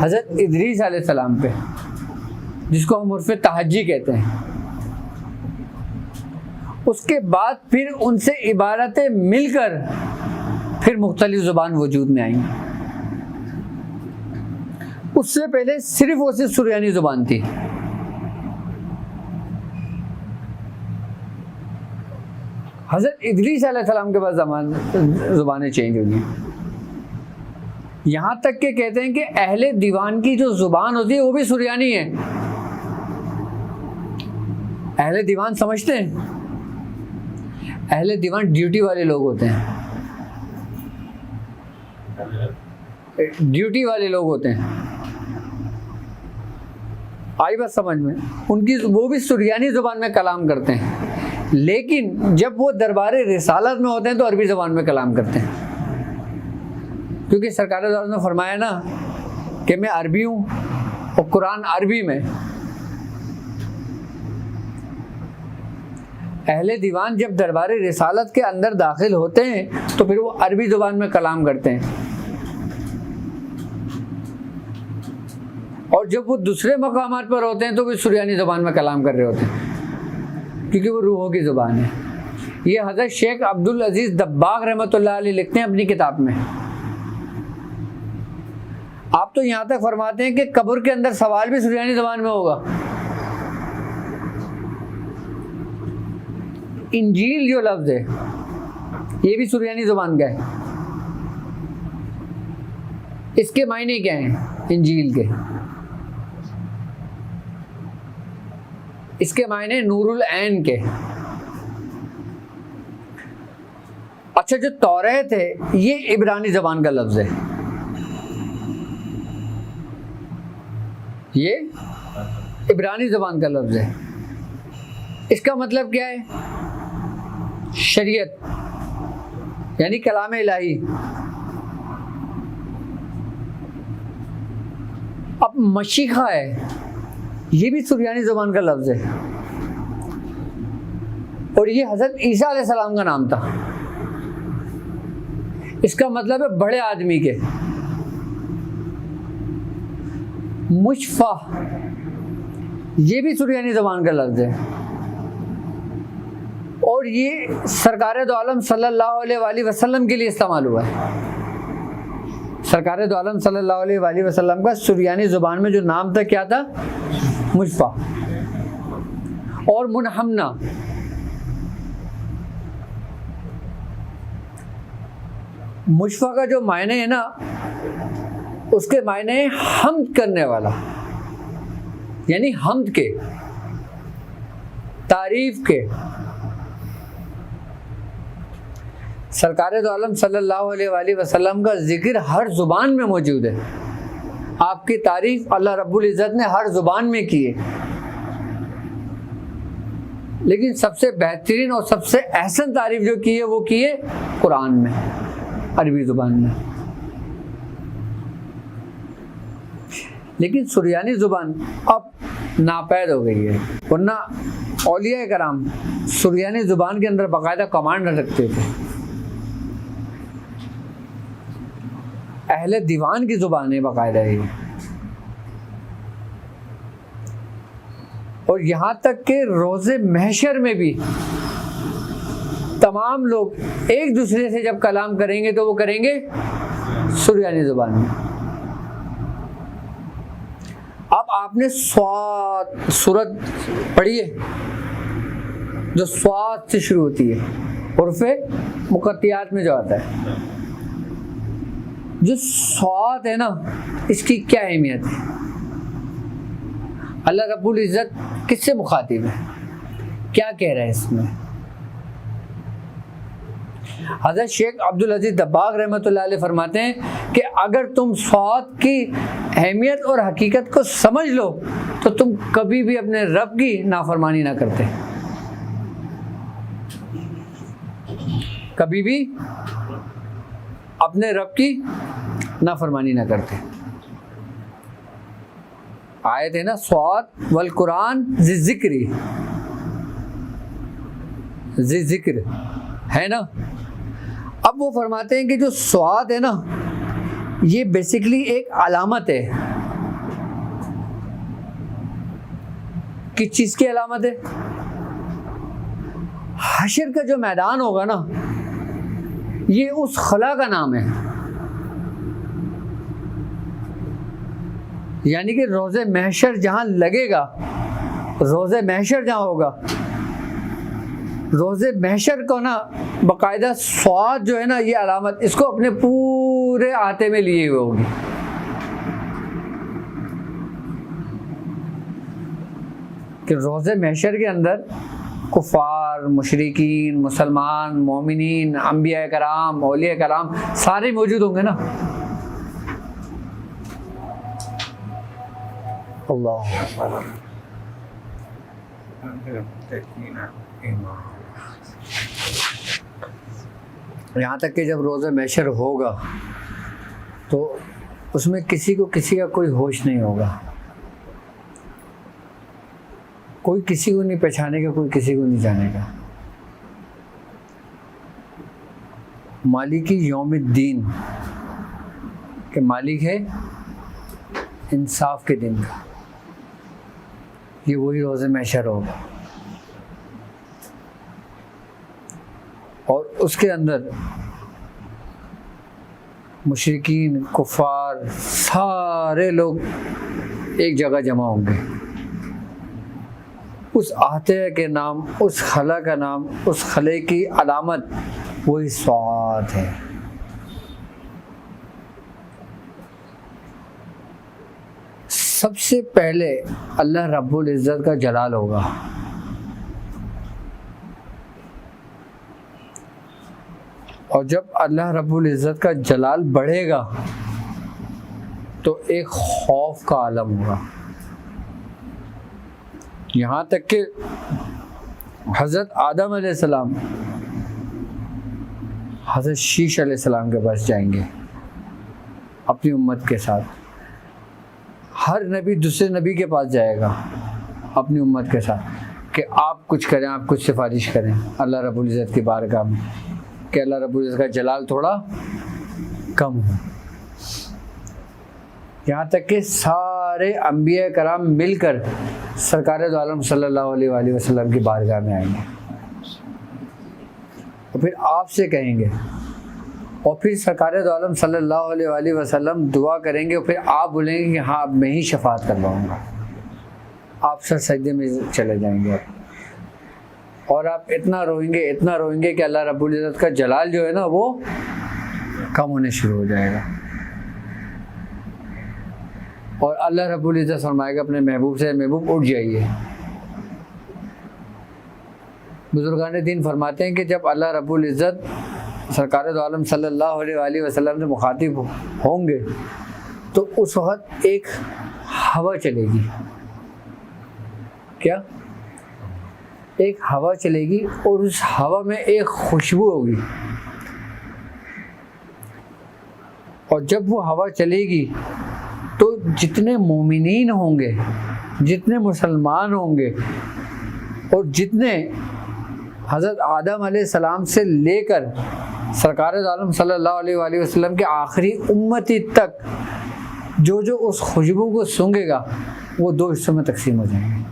हज़रत इदरीस अलैहिस्सलाम पे, जिसको हम उर्फ़े तहज्जी कहते हैं। उसके बाद फिर उनसे इबारतें मिलकर फिर मुख्तलिफ ज़ुबान वजूद में आई। उससे पहले सिर्फ और सिर्फ सुरयानी ज़ुबान थी। हज़रत इदरीस अलैहिस्सलाम के बाद ज़ुबानें चेंज हुई। यहाँ तक के कहते हैं कि अहले दीवान की जो जुबान होती है वो भी सुरयानी है। अहले दीवान समझते हैं? अहले दीवान ड्यूटी वाले लोग होते हैं, ड्यूटी वाले लोग होते हैं। आई बात समझ में? उनकी वो भी सुरयानी ज़ुबान में कलाम करते हैं, लेकिन जब वो दरबार रिसालत में होते हैं तो अरबी ज़ुबान में कलाम करते हैं, क्योंकि सरकार दौर ने फरमाया ना कि मैं अरबी हूँ और कुरान अरबी में। अहले दीवान जब दरबार रिसालत के अंदर दाखिल होते हैं तो फिर वो अरबी ज़ुबान में कलाम करते हैं, और जब वो दूसरे मकामात पर होते हैं तो वो सुरयानी ज़ुबान में कलाम कर रहे होते हैं, क्योंकि वो रूहों की ज़ुबान है। ये हज़रत शेख अब्दुल अजीज़ दब्बाग रहमतुल्लाह अलैह लिखते हैं अपनी किताब में। आप तो यहाँ तक फरमाते हैं कि कब्र के अंदर सवाल भी सुरयानी ज़ुबान में होगा। इंजील जो लफ्ज़ है ये भी सुरयानी ज़ुबान का है। इसके मायने क्या हैं इंजील के? इसके मायने नूरुल ऐन के। अच्छा, जो तौरात है ये इब्रानी ज़बान का लफ्ज़ है, ये इब्रानी ज़बान का लफ्ज़ है। इसका मतलब क्या है? शरीयत यानी कलाम इलाही। अब मशीखा है, ये भी सुरयानी ज़ुबान का लफ्ज़ है, और ये हज़रत ईसा अलैहिस्सलाम का नाम था। इसका मतलब है बड़े आदमी के। मुशफ़ा ये भी सुरयानी ज़बान का लफ्ज़ है, और ये सरकार दो आलम सल्लल्लाहु अलैहि वसल्लम के लिए इस्तेमाल हुआ है। सरकार दो आलम सल्लल्लाहु अलैहि वसल्लम का सुरयानी ज़ुबान में जो नाम था क्या था? मुशफ़ा और मुनहमना। मुशफ़ा का जो मायने है ना, उसके मायने हम्द करने वाला, यानी हम्द के, तारीफ के। सरकार दो आलम सल्लल्लाहु अलैहि वसल्लम का जिक्र हर ज़ुबान में मौजूद है। आपकी तारीफ अल्लाह रब्बुल इज़्ज़त ने हर ज़ुबान में की है, लेकिन सबसे बेहतरीन और सबसे अहसन तारीफ जो की है वो की है कुरान में, अरबी ज़ुबान में। लेकिन सुरयानी ज़ुबान अब नापैद हो गई है, वरना औलिया कराम सुरयानी ज़ुबान के अंदर बाकायदा कमांड रखते थे। अहले दीवान की ज़ुबान है बाकायदा ही, और यहाँ तक के रोज़े महशर में भी तमाम लोग एक दूसरे से जब कलाम करेंगे तो वो करेंगे सुरयानी ज़ुबान में। अब आपने स्वाद सूरत पढ़ी है जो स्वाद से शुरू होती है, उर्फ़े मुक़त्तियात में जो आता है। जो स्वाद है ना, इसकी क्या अहमियत है? अल्लाह रब्बुल इज़्ज़त किससे मुखातिब है? क्या कह रहा है इसमें? हज़रत शेख अब्दुल अजीज़ दब्बाग रहमतुल्लाह अलैह फरमाते हैं कि अगर तुम स्वाद की अहमियत और हकीकत को समझ लो तो तुम कभी भी अपने रब की नाफरमानी ना करते, कभी भी अपने रब की नाफरमानी ना करते। आयत है ना, स्वाद वल कुरान ज़िक्री, ज़िक्र है ना। अब वो फरमाते हैं कि जो स्वाद है ना, ये बेसिकली एक अलामत है। किस चीज़ की अलामत है? हशर का जो मैदान होगा ना, ये उस खला का नाम है। यानी कि रोज़े महशर जहाँ लगेगा, रोज़े महशर जहाँ होगा, रोज़े महशर को ना बाकायदा स्वाद जो है ना, ये अलामत, इसको अपने पूरे पूरे आते में लिए हुए होगी। कि रोज़े महशर के अंदर कुफार, मुशरिकीन, मुसलमान, मोमिनीन, अंबिया कराम, औलिया कराम सारे मौजूद होंगे ना। अल्लाह यहाँ तक कि जब रोज़ा महशर होगा तो उसमें किसी को किसी का कोई होश नहीं होगा, कोई किसी को नहीं पहचानेगा, कोई किसी को नहीं जानेगा। मालिकी यौमिद्दीन के मालिक है इंसाफ के दिन का, ये वही रोज़े महशर होगा। और उसके अंदर मुशरिकीन, कुफार सारे लोग एक जगह जमा होंगे। उस आते के नाम, उस खला का नाम, उस खले की अलामत वही स्वात है। सबसे पहले अल्लाह रब्बुल इज़्ज़त का जलाल होगा, और जब अल्लाह रब्बुल इज़्ज़त का जलाल बढ़ेगा तो एक खौफ का आलम होगा। यहाँ तक कि हज़रत आदम अलैहिस्सलाम हज़रत शीश अलैहिस्सलाम के पास जाएंगे अपनी उम्मत के साथ। हर नबी दूसरे नबी के पास जाएगा अपनी उम्मत के साथ कि आप कुछ करें, आप कुछ सिफारिश करें अल्लाह रब्बुल इज़्ज़त की बारगाह में, कि अल्लाह रब्बुल इज़्ज़त का जलाल थोड़ा कम हो। यहाँ तक कि सारे अंबिया कराम मिलकर सरकार दो आलम सल्लल्लाहु अलैहि वसल्लम की बारगाह में आएंगे और फिर आपसे कहेंगे, और फिर सरकार दो आलम सल्लल्लाहु अलैहि वसल्लम दुआ करेंगे, और फिर आप बोलेंगे कि हाँ अब मैं ही शफाअत करवाऊँगा। आप सर सजदे में चले जाएंगे और आप इतना रोएंगे कि अल्लाह रब्बुल इज़्ज़त का जलाल जो है ना वो कम होने शुरू हो जाएगा। और अल्लाह रब्बुल इज़्ज़त फरमाएगा अपने महबूब से, महबूब उठ जाइए। बुजुर्गान दीन फरमाते हैं कि जब अल्लाह रब्बुल इज़्ज़त सरकार दो आलम सल्लल्लाहु अलैहि वसल्लम से मुखातिब होंगे तो उस वक़्त एक हवा चलेगी। क्या? एक हवा चलेगी और उस हवा में एक खुशबू होगी, और जब वो हवा चलेगी तो जितने मोमिनीन होंगे, जितने मुसलमान होंगे, और जितने हज़रत आदम अलैहिस्सलाम से लेकर सरकार दो आलम सल्लल्लाहु अलैहि वसल्लम के आखिरी उम्मती तक जो जो उस खुशबू को सूंघेगा वो दो हिस्सों में तकसीम हो जाएंगे।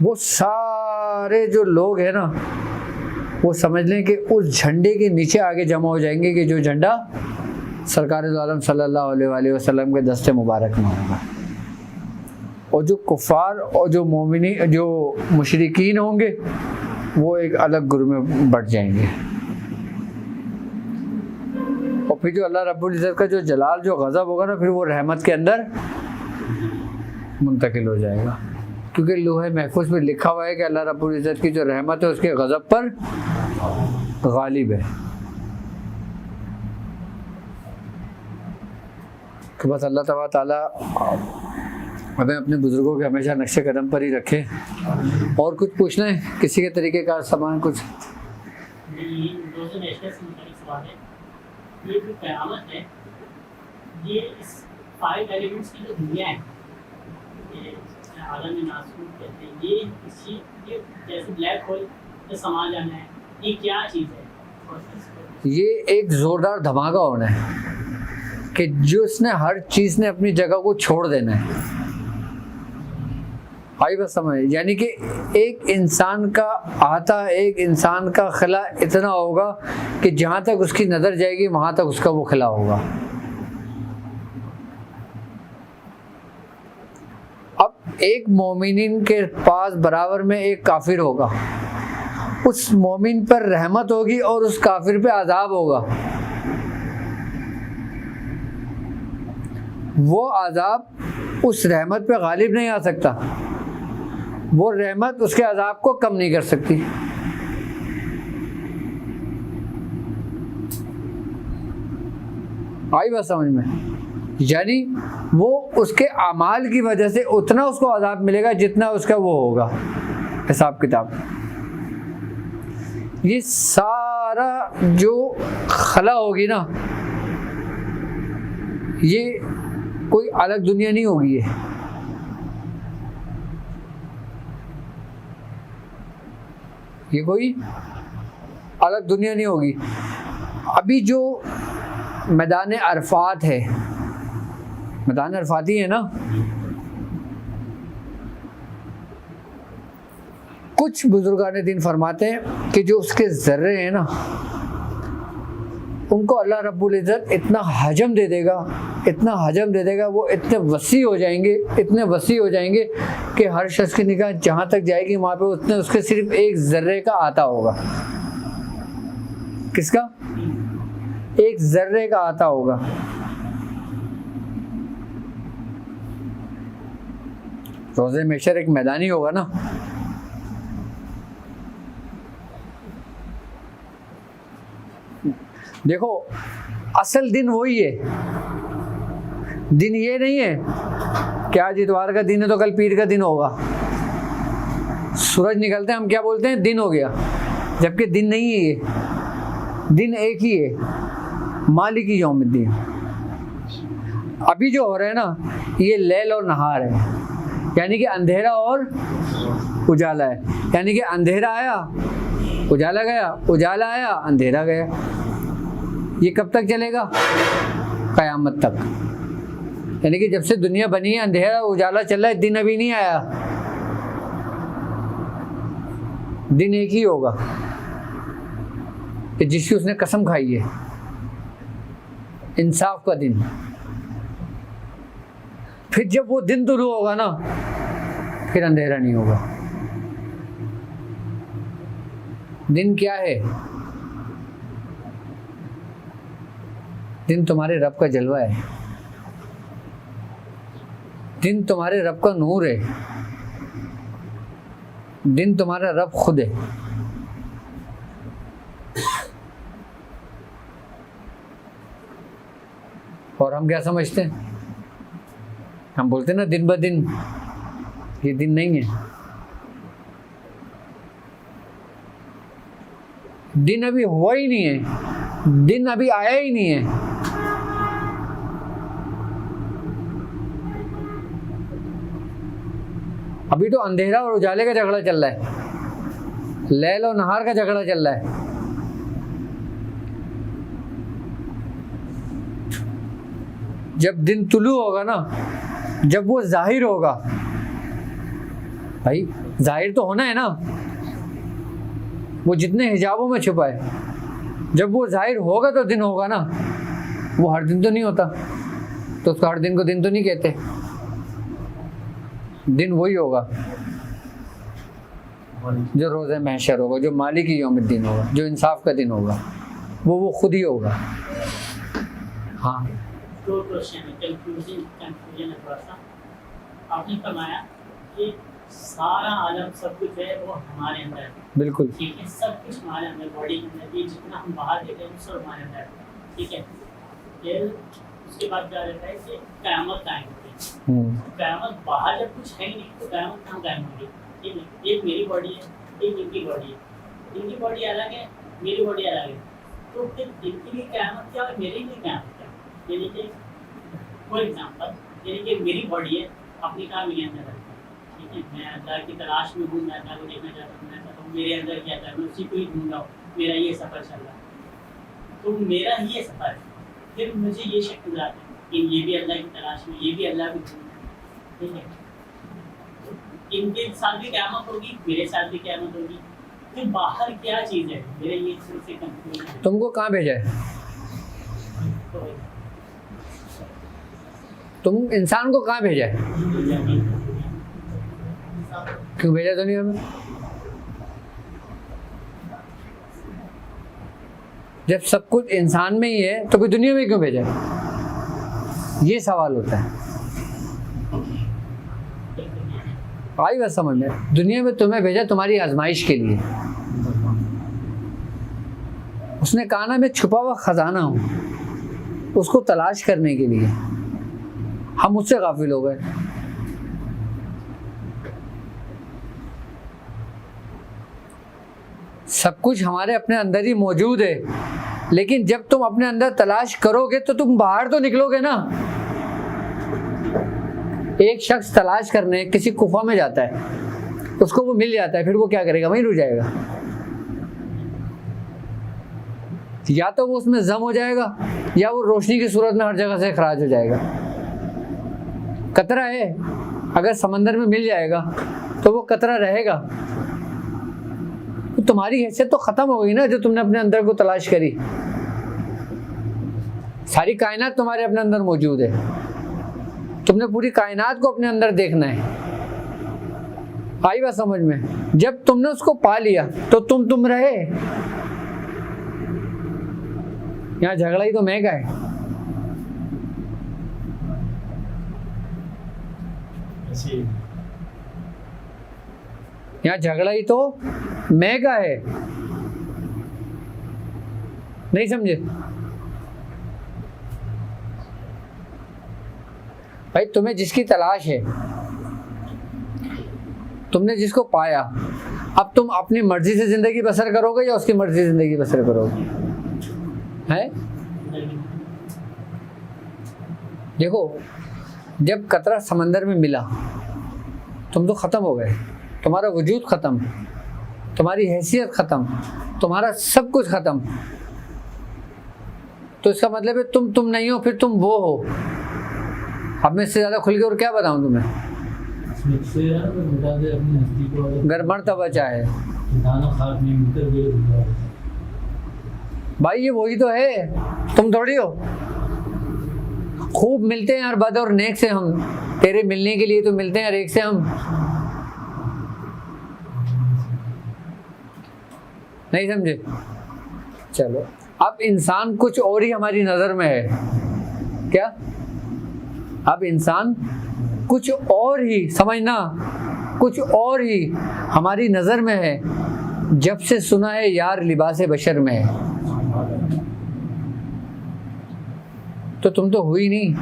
वो सारे जो लोग हैं ना वो समझ लें कि उस झंडे के नीचे आगे जमा हो जाएंगे कि जो झंडा सरकार दो आलम सल्लल्लाहु अलैहि वसल्लम के दस्ते मुबारक में होगा। और जो कुफार और जो मोमिनी, जो मुशरिकीन होंगे वो एक अलग ग्रुप में बढ़ जाएंगे। और फिर जो अल्लाह रब्बुल इज़्ज़त का जो जलाल, जो गज़ब होगा ना, फिर वो रहमत के अंदर मुंतकिल हो जाएगा, क्योंकि लोहे महफूज में लिखा हुआ है कि अल्लाह रब्बुल इज़्ज़त की जो रहमत है उसके गज़ब पर गालिब है। तो बस अल्लाह तबारक ताला हमें अपने बुज़ुर्गों के हमेशा नक्शे कदम पर ही रखे। और कुछ पूछना है किसी के तरीके का सामान कुछ? ये जो क़यामत है, ये इस 5 एलिमेंट्स की जो दुनिया है, ये आलम नासूर कहते हैं, ये जैसे ब्लैक होल में समा जाना है, ये क्या चीज़ है? ये एक ज़ोरदार धमाका होना है कि जिसने हर चीज़ ने अपनी जगह को छोड़ देना है। आई बस समझ, यानी कि एक इंसान का आता, एक इंसान का खिला इतना होगा कि जहाँ तक उसकी नज़र जाएगी वहाँ तक उसका वो खिला होगा। अब एक मोमिनीन के पास बराबर में एक काफिर होगा, उस मोमिन पर रहमत होगी और उस काफिर पे अजाब होगा। वो अजाब उस रहमत पे गालिब नहीं आ सकता, वो रहमत उसके अजाब को कम नहीं कर सकती। आई बात समझ में? यानी वो उसके अमाल की वजह से उतना उसको अजाब मिलेगा जितना उसका वो होगा हिसाब किताब। ये सारा जो खला होगी ना, ये कोई अलग दुनिया नहीं होगी, ये कोई अलग दुनिया नहीं होगी। अभी जो मैदान अरफात है, मैदान अरफात ही है ना, कुछ बुजुर्गान दीन फरमाते हैं कि जो उसके ज़र्रे हैं ना, उनको अल्लाह रब्बुल इज़्ज़त इतना हजम दे देगा, इतना हजम दे देगा, वो इतने वसी हो जाएंगे, इतने वसी हो जाएंगे कि हर शख्स की निगाह जहाँ तक जाएगी वहाँ पे उतने उसके सिर्फ एक ज़र्रे का आता होगा। किसका? एक ज़र्रे का आता होगा। रोज़े महशर एक मैदानी होगा ना, देखो असल दिन वही है, दिन ये नहीं है कि आज इतवार का दिन है तो कल पीर का दिन होगा। सूरज निकलते हैं हम क्या बोलते हैं? दिन हो गया, जबकि दिन नहीं है, ये दिन एक ही है, मालिकी यौमिद्दीन। अभी जो हो रहा है ना, ये लैल और नहार है, यानी कि अंधेरा और उजाला है। यानी कि अंधेरा आया उजाला गया, उजाला आया अंधेरा गया। ये कब तक चलेगा? क़यामत तक। यानी कि जब से दुनिया बनी है अंधेरा उजाला चल रहा है, दिन अभी नहीं आया। दिन एक ही होगा कि जिसकी उसने कसम खाई है, इंसाफ का दिन। फिर जब वो दिन तुलू होगा ना, फिर अंधेरा नहीं होगा। दिन क्या है? दिन तुम्हारे रब का जलवा है, दिन तुम्हारे रब का नूर है, दिन तुम्हारा रब खुद है। और हम क्या समझते हैं? हम बोलते हैं ना दिन ब दिन, ये दिन नहीं है। दिन अभी हुआ ही नहीं है, दिन अभी आया ही नहीं है। अभी तो अंधेरा और उजाले का झगड़ा चल रहा है, लैल और नहार का झगड़ा चल रहा है। जब दिन तुलू होगा ना, जब वो जाहिर होगा, भाई जाहिर तो होना है ना, वो जितने हिजाबों में छुपा है, जब वो जाहिर होगा तो दिन होगा ना। वो हर दिन तो नहीं होता, तो उसको हर दिन को दिन तो नहीं कहते। दिन वही होगा जो रोज़े महशर होगा, जो मालिकी यौमिद्दीन होगा, जो इंसाफ का दिन होगा, वो खुद ही होगा। हाँ, दो क्वेश्चन है, कंफ्यूजन है थोड़ा सा। आपने फरमाया कि सारा आलम सब कुछ है वो हमारे अंदर है, बिल्कुल ठीक है, सब कुछ हमारे अंदर, बॉडी के अंदर, ये जितना हम बाहर देख रहे हैं सब हमारे अंदर है, ठीक है। फिर उसके बाद क्या रहता है कि क़यामत कायम होती है। क़यामत बाहर जब कुछ है ही नहीं तो क़यामत कहाँ कायम होगी? ठीक है, एक मेरी बॉडी है, एक इनकी बॉडी है, इनकी बॉडी अलग है, मेरी बॉडी अलग है, तो फिर इनके लिए क़यामत क्या और मेरे लिए क़यामत क्या? यानी कि फॉर एग्जाम्पल, यानी कि मेरी बॉडी है, अपनी काम मेरे अंदर है, ठीक है, मैं अल्लाह की तलाश में हूँ, मैं अल्लाह को देखना चाहता हूँ, मैं चाहता हूँ मेरे अंदर क्या था, मैं उसी को ही ढूंढ रहा हूँ, मेरा ये सफ़र चल रहा है, तो मेरा ये सफ़र है। फिर मुझे ये शक नजर आता है कि ये भी अल्लाह की तलाश में, ये भी अल्लाह की ढूंढ रहा है, ठीक है, तो इनके साथ भी क़यामत होगी, मेरे साथ भी क़यामत होगी। फिर बाहर क्या चीज़ है? मेरे ये से कंफ्यूजन है। तुमको कहाँ भेजा है? तो तुम इंसान को कहाँ भेजा है? क्यों भेजा दुनिया में? जब सब कुछ इंसान में ही है तो फिर दुनिया में क्यों भेजा? ये सवाल होता है। आई बात समझ में? दुनिया में तुम्हें भेजा तुम्हारी आजमाइश के लिए। उसने कहा ना मैं छुपा हुआ खजाना हूं, उसको तलाश करने के लिए। हम उससे गाफिल हो गए। सब कुछ हमारे अपने अंदर ही मौजूद है, लेकिन जब तुम अपने अंदर तलाश करोगे तो तुम बाहर तो निकलोगे ना। एक शख्स तलाश करने किसी गुफा में जाता है, उसको वो मिल जाता है, फिर वो क्या करेगा? वहीं रुक जाएगा। या तो वो उसमें जम हो जाएगा या वो रोशनी की सूरत में हर जगह से खराज हो जाएगा। कतरा है, अगर समंदर में मिल जाएगा तो वो कतरा रहेगा। तो तुम्हारी हैसियत तो खत्म हो गई ना, जो तुमने अपने अंदर को तलाश करी। सारी कायनात तुम्हारे अपने अंदर मौजूद है, तुमने पूरी कायनात को अपने अंदर देखना है। आई बात समझ में? जब तुमने उसको पा लिया तो तुम रहे। यहाँ झगड़ा ही तो मैं का है। यहाँ झगड़ा ही तो मैं का है। नहीं समझे भाई? तुम्हें जिसकी तलाश है, तुमने जिसको पाया, अब तुम अपनी मर्जी से जिंदगी बसर करोगे या उसकी मर्जी से जिंदगी बसर करोगे? है? देखो, जब कतरा समंदर में मिला तुम तो खत्म हो गए। तुम्हारा वजूद खत्म, तुम्हारी हैसियत खत्म, तुम्हारा सब कुछ खत्म। तो इसका मतलब है तुम नहीं हो, फिर तुम वो हो। अब मैं इससे ज्यादा खुल के और क्या बताऊं तुम्हें? घर मर्तबा चाहे भाई, ये वही तो है, तुम थोड़ी हो। खूब मिलते हैं यार बद और नेक से हम, तेरे मिलने के लिए तो मिलते हैं हर एक से हम। नहीं समझे? चलो, अब इंसान कुछ और ही हमारी नजर में है। क्या? अब इंसान कुछ और ही, समझना, कुछ और ही हमारी नजर में है। जब से सुना है यार लिबासे बशर में है, तो तुम तो हुई नहीं।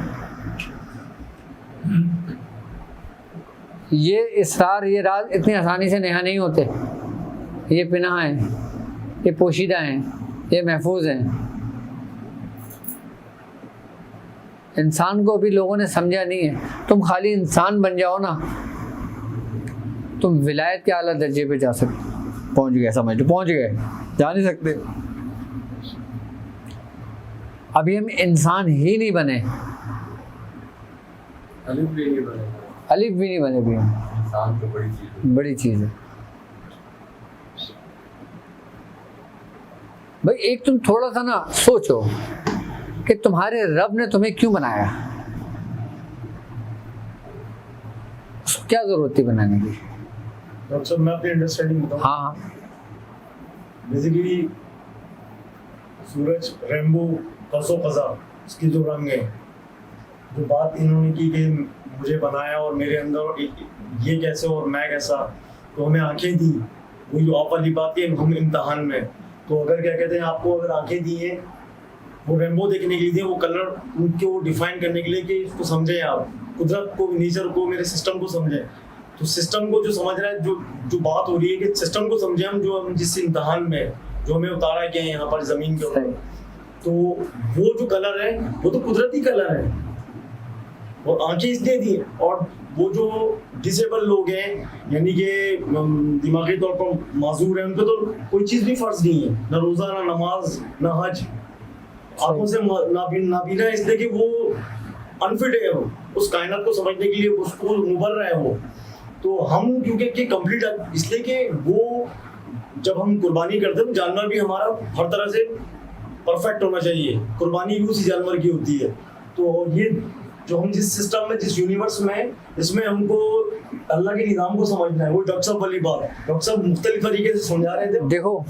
ये इसरार, ये राज इतनी आसानी से नेहा नहीं होते। ये पिनाह है, ये पोशीदा हैं, ये महफूज हैं। इंसान को अभी लोगों ने समझा नहीं है। तुम खाली इंसान बन जाओ ना, तुम विलायत के आला दर्जे पे जा सकते, पहुंच गए, समझ लो, पहुंच गए। जा नहीं सकते। अभी हम इंसान ही नहीं बने, अलिफ भी नहीं बने। अलिफ भी नहीं बने। अभी हम इंसान तो बड़ी चीज है, बड़ी चीज है भाई। एक तुम थोड़ा सा ना सोचो कि तुम्हारे रब ने तुम्हें क्यों बनाया? क्या जरूरत थी बनाने की? डॉक्टर साहब, मैं अपनी अंडरस्टैंडिंग बताऊं। हाँ, बेसिकली सूरज, रेनबो, कसो कजा, इसके जो रंग है, जो बात इन्होंने की कि मुझे बनाया और मेरे अंदर ये कैसे और मैं कैसा, तो हमें आंखें दी। वही जो आप वाली बात है, हम इम्तहान में, तो अगर क्या कहते हैं, आपको अगर आंखें दी हैं वो रेनबो देखने के लिए दी, वो कलर उनको डिफाइन करने के लिए कि इसको समझें आप, कुदरत को, नेचर को, मेरे सिस्टम को समझें। तो सिस्टम को जो समझ रहा है, जो बात हो रही है कि सिस्टम को समझें हम, जो हम जिस इम्तहान में जो हमें उतारा गया है यहाँ पर ज़मीन के ऊपर, तो वो जो कलर है वो तो कुदरती कलर है, और आंखें इसलिए दी। और वो जो डिसेबल लोग हैं, यानी कि दिमागी तौर पर माजूर हैं, उनको तो कोई चीज़ भी फर्ज नहीं है, ना रोज़ा, ना नमाज, ना हज। आंखों से नाबीना इसलिए कि वो अनफिट है, वो उस कायनात को समझने के लिए उसको मुबर रहा है वो। तो हम क्योंकि कंप्लीट, इसलिए कि वो जब हम कुर्बानी करते हैं, जानवर भी हमारा हर तरह से परफेक्ट होना चाहिए, कुर्बानी भी उसी जानवर की होती है। तो ये जो हम जिस सिस्टम में, जिस यूनिवर्स में, इसमें हमको अल्लाह के निज़ाम को समझना है। वो डॉक्टर साहब वाली बात, डॉक्टर साहब मुख्तलिफ तरीके से समझा रहे थे। देखो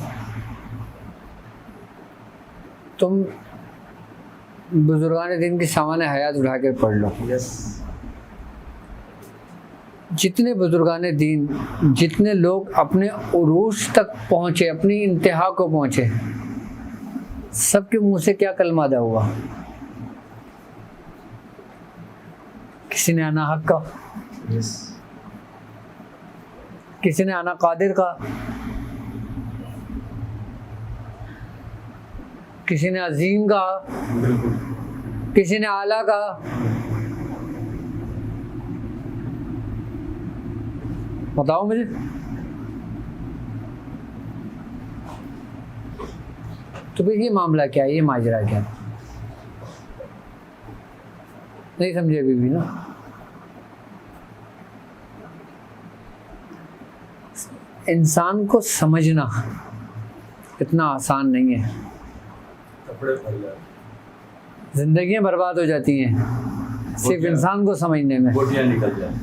तुम बुजुर्गान दिन की सामान्य हयात उठा कर पढ़ लो। जितने बुजुर्गान दीन, जितने लोग अपने उरूज तक पहुँचे, अपनी इंतहा को पहुँचे, सबके मुंह से क्या कलमा अदा हुआ? किसी ने आना हक का, किसी ने आना कादिर का, किसी ने अजीम का, किसी ने आला का। बताओ मुझे। तो फिर ये मामला क्या है, ये माजरा क्या है? नहीं समझे अभी भी ना? इंसान को समझना इतना आसान नहीं है। जिंदगियां बर्बाद हो जाती हैं सिर्फ इंसान को समझने में। निकल जाए,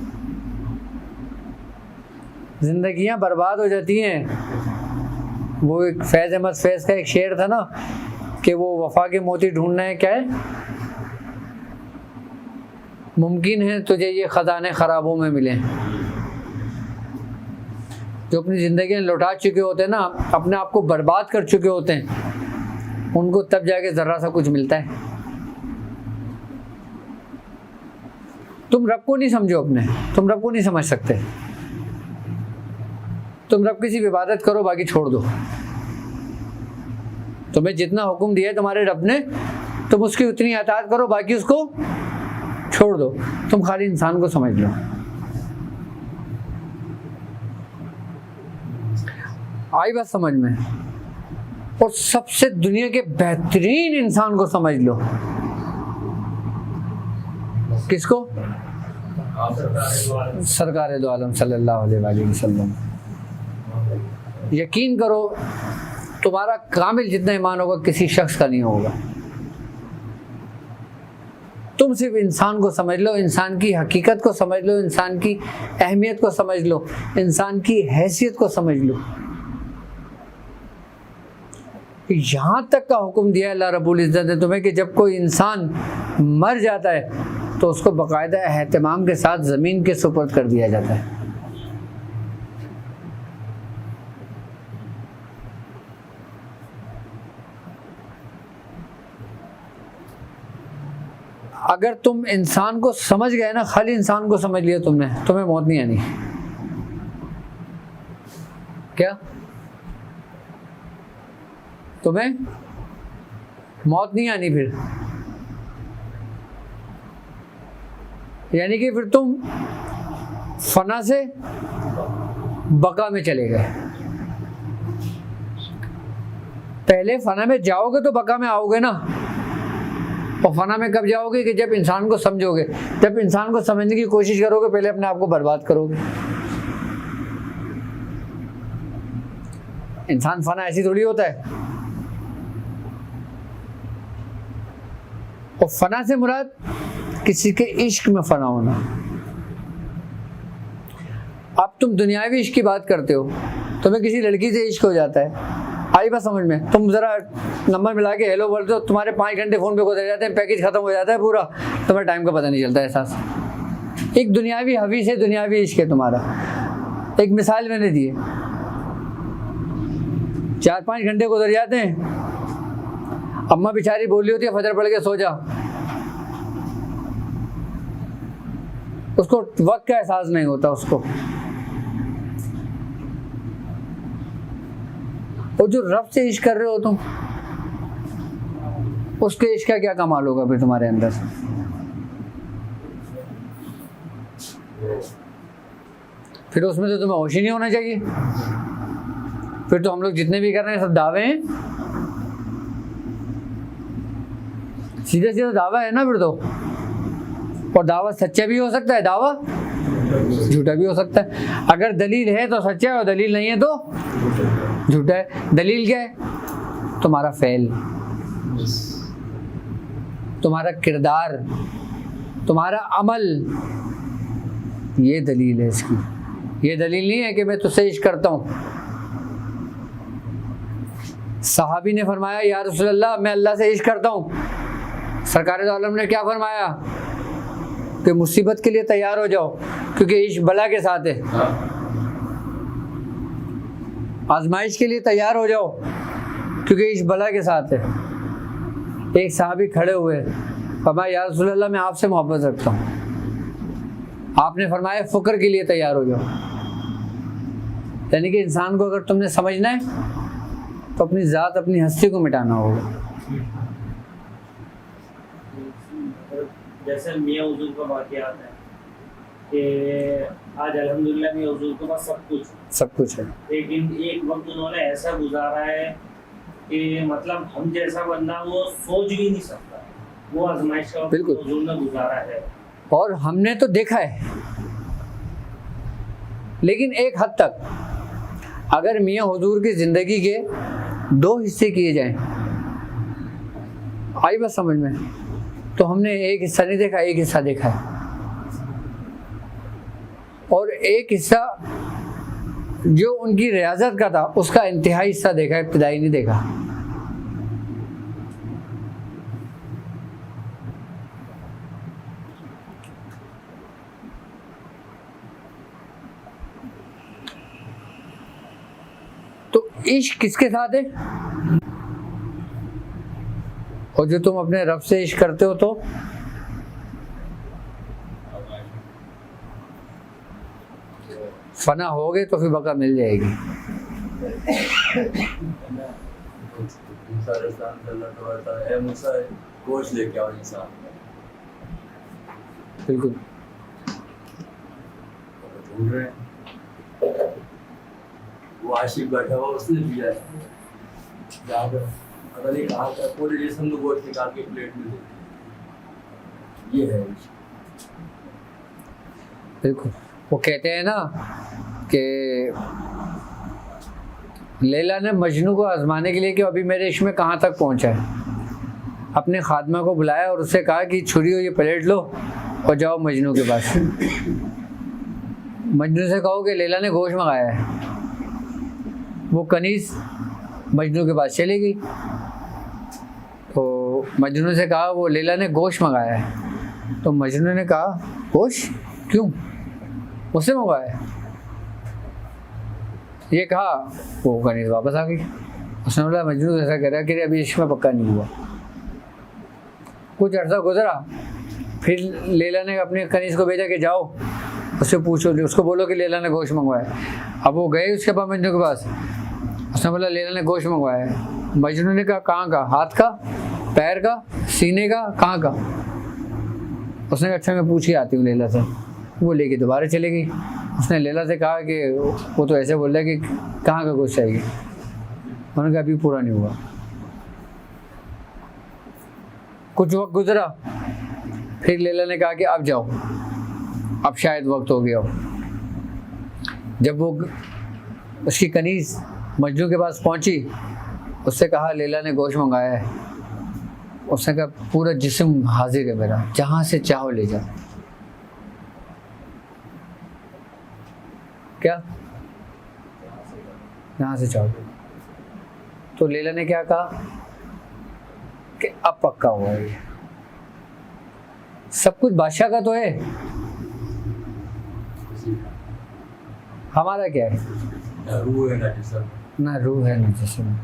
जिंदगियां बर्बाद हो जाती हैं। वो एक फैज़ अहमद फैज़ का एक शेर था ना कि वो वफा के मोती ढूंढना है, क्या है? मुमकिन है तुझे ये खजाने खराबों में मिले। जो अपनी ज़िंदगी लौटा चुके होते हैं ना, अपने आप को बर्बाद कर चुके होते हैं, उनको तब जाके ज़रा सा कुछ मिलता है। तुम रब को नहीं समझो अपने, तुम रब को नहीं समझ सकते। तुम रब की सिर्फ इबादत करो, बाकी छोड़ दो। तुम्हें जितना हुक्म दिया है तुम्हारे रब ने, तुम उसकी उतनी अताअत करो, बाकी उसको छोड़ दो। तुम खाली इंसान को समझ लो। आई बात समझ में? और सबसे दुनिया के बेहतरीन इंसान को समझ लो। किसको? सरकार दो आलम सल्लल्लाहु अलैहि वसल्लम। यकीन करो तुम्हारा कामिल जितना ईमान होगा किसी शख्स का नहीं होगा। तुम सिर्फ इंसान को समझ लो, इंसान की हकीकत को समझ लो, इंसान की अहमियत को समझ लो, इंसान की हैसियत को समझ लो। यहाँ तक का हुक्म दिया अल्लाह रब्बुल इज़्ज़त ने तुम्हें कि जब कोई इंसान मर जाता है तो उसको बाकायदा एहतमाम के साथ ज़मीन के सुपुर्द कर दिया जाता है। अगर तुम इंसान को समझ गए ना, खाली इंसान को समझ लिया तुमने, तुम्हें मौत नहीं आनी। क्या तुम्हें मौत नहीं आनी? फिर यानी कि फिर तुम फना से बका में चले गए। पहले फना में जाओगे तो बका में आओगे ना। और फना में कब जाओगे? कि जब इंसान को समझोगे, जब इंसान को समझने की कोशिश करोगे, पहले अपने आप को बर्बाद करोगे। इंसान फना ऐसी थोड़ी होता है। और फना से मुराद किसी के इश्क में फना होना। अब तुम दुनियावी इश्क की बात करते हो, तुम्हें किसी लड़की से इश्क हो जाता है, आई बात समझ में? तुम जरा नंबर मिला के हेलो बोलते हो, तुम्हारे 5 घंटे फोन पे गुजर जाते हैं, पैकेज खत्म हो जाता है पूरा, तुम्हें टाइम का पता नहीं चलता एहसास। एक दुनियावी हवी से दुनियावी इश्क है तुम्हारा। एक मिसाल मैंने दी है, 4-5 घंटे गुजर जाते हैं, अम्मा बेचारी बोली होती है फजर पढ़ के सो जा, उसको वक्त का एहसास नहीं होता उसको। और जो रब से इश्क कर रहे हो तुम, उसके इश्क का क्या कमाल होगा फिर तुम्हारे अंदर? फिर उसमें तो तुम्हें होश ही नहीं होना चाहिए। फिर तो हम लोग जितने भी कर रहे हैं सब दावे हैं, सीधा सीधा दावा है ना फिर तो। और दावा सच्चा भी हो सकता है, दावा झूठा भी हो सकता है। अगर दलील है तो सच्चा है और दलील नहीं है तो झूठा है। दलील क्या है? तुम्हारा फ़ेल, तुम्हारा किरदार, तुम्हारा अमल, ये दलील है इसकी। ये दलील नहीं है कि मैं तुझसे इश्क करता हूँ। सहाबी ने फरमाया या रसूल अल्लाह मैं अल्लाह से इश्क करता हूँ। सरकार दो आलम ने क्या फरमाया कि मुसीबत के लिए तैयार हो जाओ क्योंकि इश्क बला के साथ है। आजमाइश के लिए तैयार हो जाओ क्योंकि इश्क बला के साथ है। एक सहाबी खड़े हुए, फरमाया या रसूल अल्लाह मैं आपसे मोहब्बत रखता हूँ। आपने फरमाया फ़ुक्र के लिए तैयार हो जाओ। यानी कि इंसान को अगर तुमने समझना है तो अपनी ज़ात अपनी हस्ती को मिटाना होगा। जैसे मियाँ हुजूर का वाक़या आता है कि आज अल्हम्दुलिल्लाह मियाँ हुजूर के पास सब कुछ है, लेकिन एक वक्त उन्होंने ऐसा गुजारा है कि मतलब हम जैसा बंदा वो सोच भी नहीं सकता। वो आजमाइश का बिल्कुल हुजूर ने गुजारा है और हमने तो देखा है। लेकिन एक हद तक अगर मियाँ हुजूर की ज़िंदगी के 2 हिस्से किए जाएं, आई बात समझ में, तो हमने एक हिस्सा नहीं देखा, एक हिस्सा देखा है। और एक हिस्सा जो उनकी रियाजत का था उसका इंतहाई हिस्सा देखा, इब्तिदाई नहीं देखा। तो इश्क किसके साथ है? और जो तुम अपने रब से इश्क करते हो तो फना हो गए तो फिर बका मिल जाएगी। गोश्त लेके आओ इंसान, बिल्कुल ढूंढ रहे हैं। वो आशिक बैठा हुआ उसने दिया है, अगर एक कहा था पूरे जिस्म को गोश्त निकाल के प्लेट में दे, ये है। बिल्कुल वो कहते हैं ना कि लैला ने मजनू को आजमाने के लिए कि अभी मेरे इश्क में कहाँ तक पहुँचा है, अपने खादमा को बुलाया और उससे कहा कि छुरी हो ये प्लेट लो और जाओ मजनू के पास। मजनू से कहो कि लैला ने गोश्त मंगाया है। वो कनीज मजनू के पास चली गई तो मजनू से कहा वो लैला ने गोश्त मंगाया है। तो मजनू ने कहा गोश्त क्यों, उससे मंगवाया है? ये कहा वो कनीज वापस आ गई। उसने बोला मजनू ऐसा कह रहा है कि अभी इश्क में पक्का नहीं हुआ। कुछ अर्सा गुजरा, फिर लैला ने अपने कनीज को भेजा कि जाओ उससे पूछो, उसको बोलो कि लैला ने गोश्त मंगवाया। अब वो गए उसके पास मजनू के पास, उसने बोला लैला ने गोश्त मंगवाया है। मजनू ने कहा कहाँ का, हाथ का, पैर का, सीने का, कहाँ का? उसने कहा अच्छा मैं पूछ के आती हूँ लैला से। वो लेके दोबारा चले गई। उसने लैला से कहा कि वो तो ऐसे बोल रहा है कि कहाँ का गोश्त चाहिए। उन्होंने कहा अभी पूरा नहीं हुआ। कुछ वक्त गुजरा, फिर लैला ने कहा कि अब जाओ, अब शायद वक्त हो गया हो। जब वो उसकी कनीज मजनू के पास पहुंची, उससे कहा लैला ने गोश्त मंगाया है। उसने कहा पूरा जिस्म हाजिर है मेरा, जहाँ से चाहो ले जाओ। क्या? जहाँ से चाहो। तो लैला ने क्या कहा कि अब पक्का हुआ है। सब कुछ बादशाह का तो है, हमारा क्या है? ना रूह है ना जिस्म, ना रूह है ना जिस्म।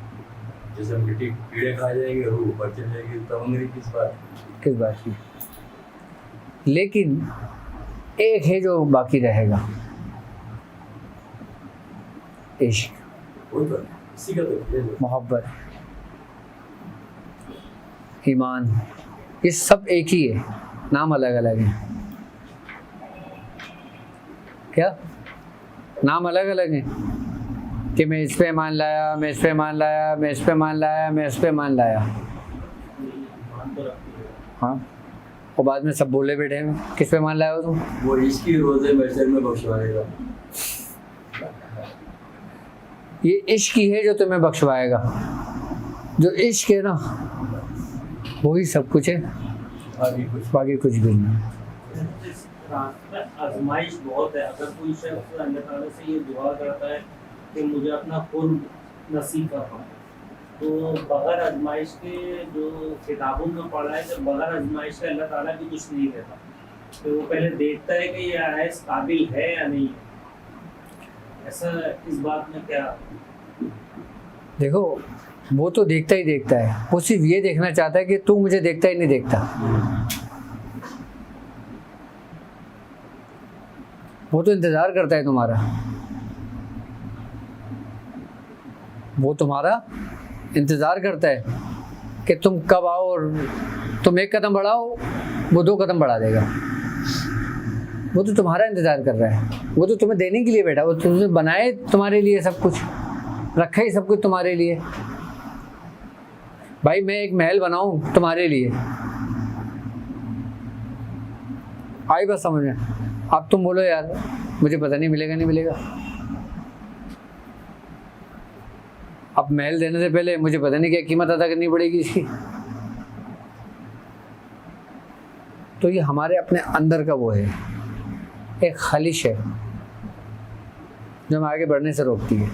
जिस्म की कीड़े खा जाएंगे, रूह ऊपर चल जाएगी, तो अंग्रेजी किस बात की? लेकिन एक है जो बाकी रहेगा, इश्क, वो तो इसी का तो है। मोहब्बत, ईमान, ये सब एक ही है, नाम अलग अलग है। क्या नाम अलग अलग है कि मैं इस पे मान लाया, मैं इस पे मान लाया, मैं इस पे मान लाया, मैं इस पे मान लाया। हाँ, और बाद में सब बोले बैठे हैं किस पे मान लाया हो तुम? वो इसकी रोज़े मैशर में बख्शवाएगा। ये इश्क ही है जो तुम्हें बख्शवाएगा। जो इश्क है ना वही सब कुछ है, बाकी कुछ भी नहीं। आजमाइश बहुत है। अगर कोई शख्स अल्लाह ताला से ये दुआ करता है कि मुझे अपना खुद नसीब कर पाए, तो बगैर आजमाइश के जो किताबों में पढ़ा है कि बगैर आजमाइश के अल्लाह ताला भी कुछ नहीं देता, तो वो पहले देखता है कि ये आयस काबिल है या नहीं है। ऐसा इस बात में क्या? देखो वो तो देखता ही देखता है, वो सिर्फ ये देखना चाहता है कि तू मुझे देखता ही नहीं देखता। वो तो इंतज़ार करता है तुम्हारा, वो तुम्हारा इंतज़ार करता है कि तुम कब आओ, और तुम एक कदम बढ़ाओ वो 2 कदम बढ़ा देगा। वो तो तुम्हारा इंतज़ार कर रहा है, वो तो तुम्हें देने के लिए बैठा, वो तुमने बनाए तुम्हारे लिए, सब कुछ रखा ही सब कुछ तुम्हारे लिए। भाई मैं एक महल बनाऊं तुम्हारे लिए, आई बस समझ में। अब तुम बोलो यार मुझे पता नहीं मिलेगा नहीं मिलेगा, अब महल देने से पहले मुझे पता नहीं क्या कीमत अदा करनी पड़ेगी इसकी। तो ये हमारे अपने अंदर का वो है, एक खलिश है जो हमें आगे बढ़ने से रोकती है।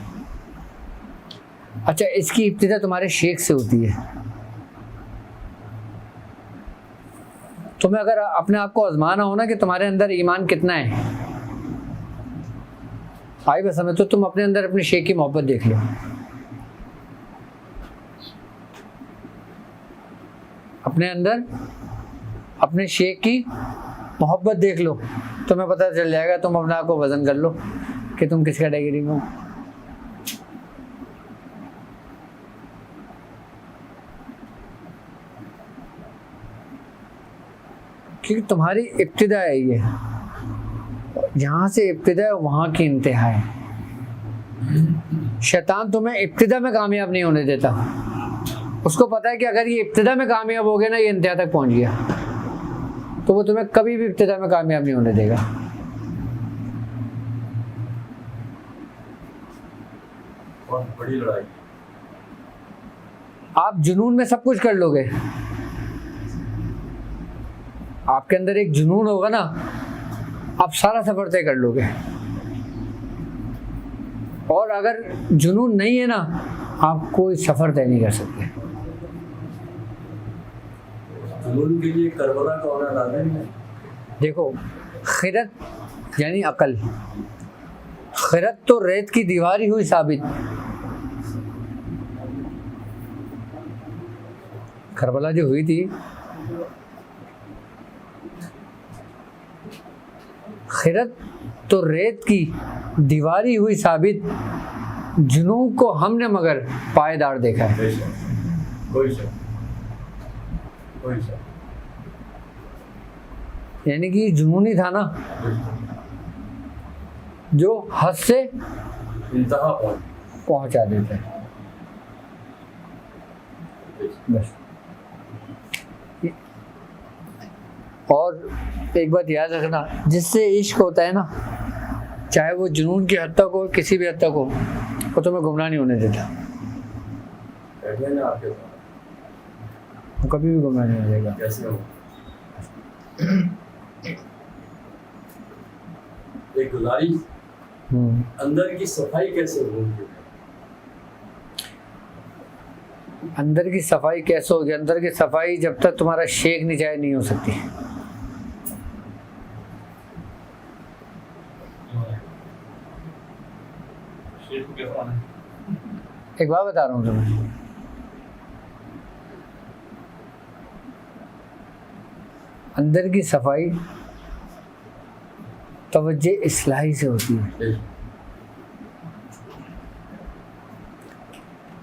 अच्छा, इसकी इब्तिदा तुम्हारे शेख से होती है। तुम्हें अगर अपने आप को आजमाना हो ना कि तुम्हारे अंदर ईमान कितना है, आई बस हमें, तो तुम अपने अंदर अपने शेख की मोहब्बत देख लो। अपने अंदर अपने शेख की मोहब्बत देख लो, तुम्हें पता चल जाएगा। तुम अपने आप को वजन कर लो कि तुम किस कैटेगरी में हो। क्योंकि तुम्हारी इब्तिदा है ये, जहाँ से इब्तिदा है वहाँ की इंतहा है। शैतान तुम्हें इब्तिदा में कामयाब नहीं होने देता, उसको पता है कि अगर ये इब्तिदा में कामयाब हो गया ना, ये इंतहा तक पहुँच गया, तो वो तुम्हें कभी भी इब्तिदा में कामयाब नहीं होने देगा। बहुत बड़ी लड़ाई। आप जुनून में सब कुछ कर लोगे, आपके अंदर एक जुनून होगा ना, आप सारा सफर तय कर लोगे। और अगर जुनून नहीं है ना, आप कोई सफर तय नहीं कर सकते। जुनून के लिए करबला का होना लाजिम है। देखो, खिरत यानी अकल, खिरत तो रेत की दीवार ही हुई साबित। करबला जो हुई थी, खिरत तो रेत की दीवारी हुई साबित, जुनून को हमने मगर पायदार देखा है। कोई शक, कोई शक। यानी कि जुनूनी था ना, जो हद से इंतहा पहुंचा देता है। बस। और एक बात याद रखना, जिससे इश्क होता है ना, चाहे वो जुनून की हद तक हो, किसी भी हद तक हो, वो तुम्हें गुमराह नहीं होने देता। बैठे ना आपके साथ, वो कभी भी गुमराह नहीं हो जाएगा। कैसे हो? एक गुजारिश, अंदर की सफाई कैसे होगी? अंदर की सफाई कैसे होगी? अंदर की सफाई जब तक तुम्हारा शेख नहीं चाहे नहीं हो सकती। शेख को कैसे आना है? एक बात बता रहा हूँ तुम्हें, अंदर की सफाई तवज्जे इस्लाही से होती है।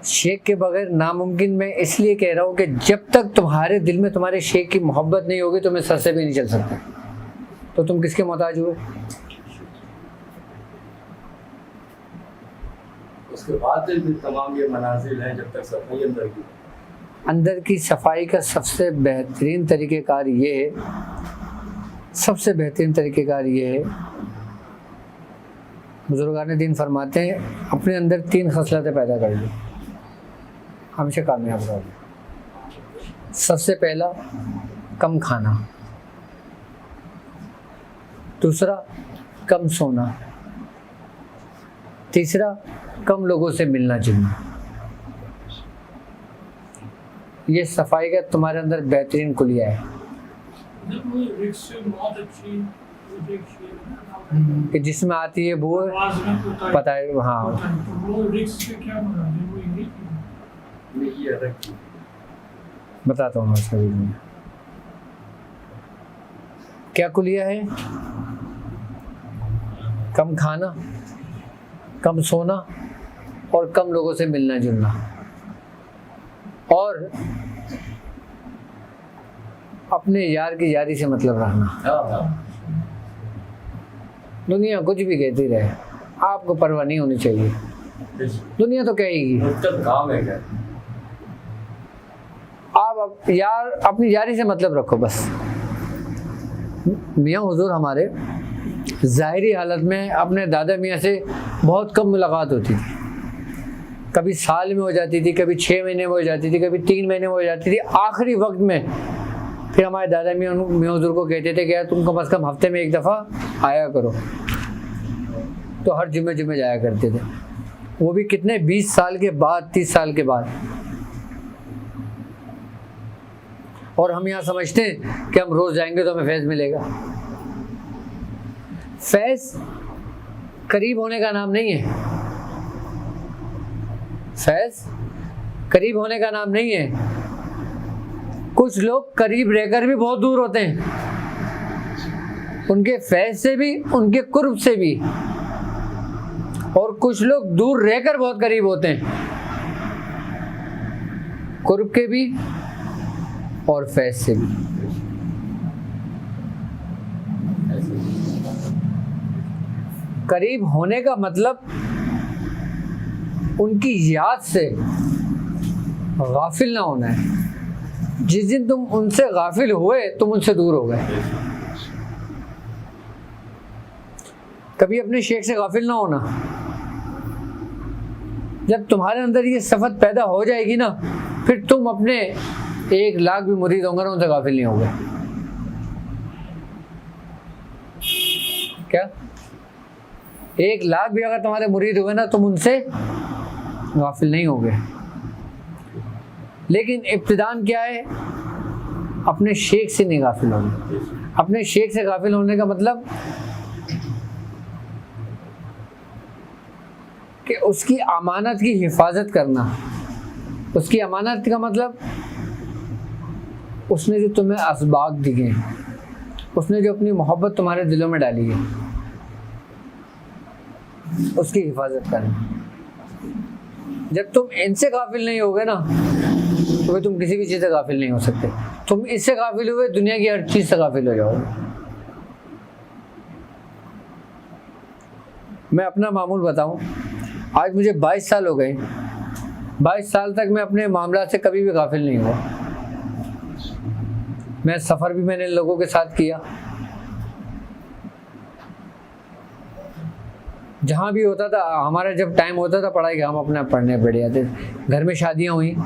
शेख के बगैर नामुमकिन। मैं इसलिए कह रहा हूँ कि जब तक तुम्हारे दिल में तुम्हारे शेख की मोहब्बत नहीं होगी, तुम्हें सर से भी नहीं चल सकते। तो तुम किसके मोहताज हुए? उसके बाद फिर तमाम ये मनाजिल हैं, जब तक सफाई अंदर की। अंदर की सफाई का सबसे बेहतरीन तरीक़ेकार ये है, सबसे बेहतरीन तरीक़ेकार ये है, बुजुर्गान दीन फरमाते हैं, अपने अंदर 3 खसलतें पैदा कर लो, हमेशा कामयाब रहोगे। सबसे पहला, कम खाना। दूसरा, कम सोना। तीसरा, कम लोगों से मिलना जुलना। ये सफाई का तुम्हारे अंदर बेहतरीन कुलिया है कि जिसमें आती है वो पता है। हाँ, बताता हूँ मैं उसका भी। क्या कुलिया है? कम खाना, कम सोना और कम लोगों से मिलना जुलना, और अपने यार की यारी से मतलब रखना। दुनिया कुछ भी कहती रहे, आपको परवाह नहीं होनी चाहिए। दुनिया तो कहेगी, काम है क्या? आप यार अपनी यारी से मतलब रखो बस। मियाँ हुजूर हमारे ज़ाहिरी हालत में अपने दादा मियाँ से बहुत कम मुलाकात होती थी। कभी साल में हो जाती थी, कभी 6 महीने में हो जाती थी, कभी 3 महीने में हो जाती थी। आखिरी वक्त में फिर हमारे दादा मियाँ हुजूर को कहते थे कि यार तुम कम से कम हफ्ते में 1 दफ़ा आया करो। तो हर जुम्मे जुम्मे जाया करते थे, वो भी कितने 20 साल के बाद, 30 साल के बाद। और हम यहाँ समझते हैं कि हम रोज़ जाएंगे तो हमें फैज़ मिलेगा। फैज़ करीब होने का नाम नहीं है। फैज़ करीब होने का नाम नहीं है। कुछ लोग करीब रहकर भी बहुत दूर होते हैं, उनके फैज़ से भी, उनके कुर्ब से भी। और कुछ लोग दूर रहकर बहुत करीब होते हैं, कुर्ब के भी और फैज़ से भी। करीब होने का मतलब उनकी याद से गाफिल ना होना है। जिस दिन तुम उनसे गाफिल हुए, तुम उनसे दूर हो गए। कभी अपने शेख से गाफिल ना होना। जब तुम्हारे अंदर ये सफ़त पैदा हो जाएगी ना, फिर तुम अपने 1 लाख भी मुरीद होंगे ना, उनसे गाफिल नहीं होगे। क्या 1 लाख भी अगर तुम्हारे मुरीद हुए ना, तुम उनसे गाफिल नहीं होगे। लेकिन इब्तिदान क्या है? अपने शेख से नहीं गाफिल होना। अपने शेख से गाफिल होने का मतलब कि उसकी अमानत की हिफाजत करना। उसकी अमानत का मतलब उसने जो तुम्हें असबाग दिए, उसने जो अपनी मोहब्बत तुम्हारे दिलों में डाली है, उसकी हिफाजत करना। जब तुम इनसे गाफिल नहीं होगे ना, तो फिर तुम किसी भी चीज़ से गाफिल नहीं हो सकते। तुम इससे गाफिल हुए, दुनिया की हर चीज़ से गाफिल हो जाओगे। मैं अपना मामूल बताऊं, आज मुझे 22 साल हो गए। 22 साल तक मैं अपने मामला से कभी भी गाफिल नहीं हुआ। मैं सफ़र भी मैंने लोगों के साथ किया, जहाँ भी होता था। हमारा जब टाइम होता था पढ़ाई का, हम अपना पढ़ने बैठ जाते। घर में शादियाँ हुई,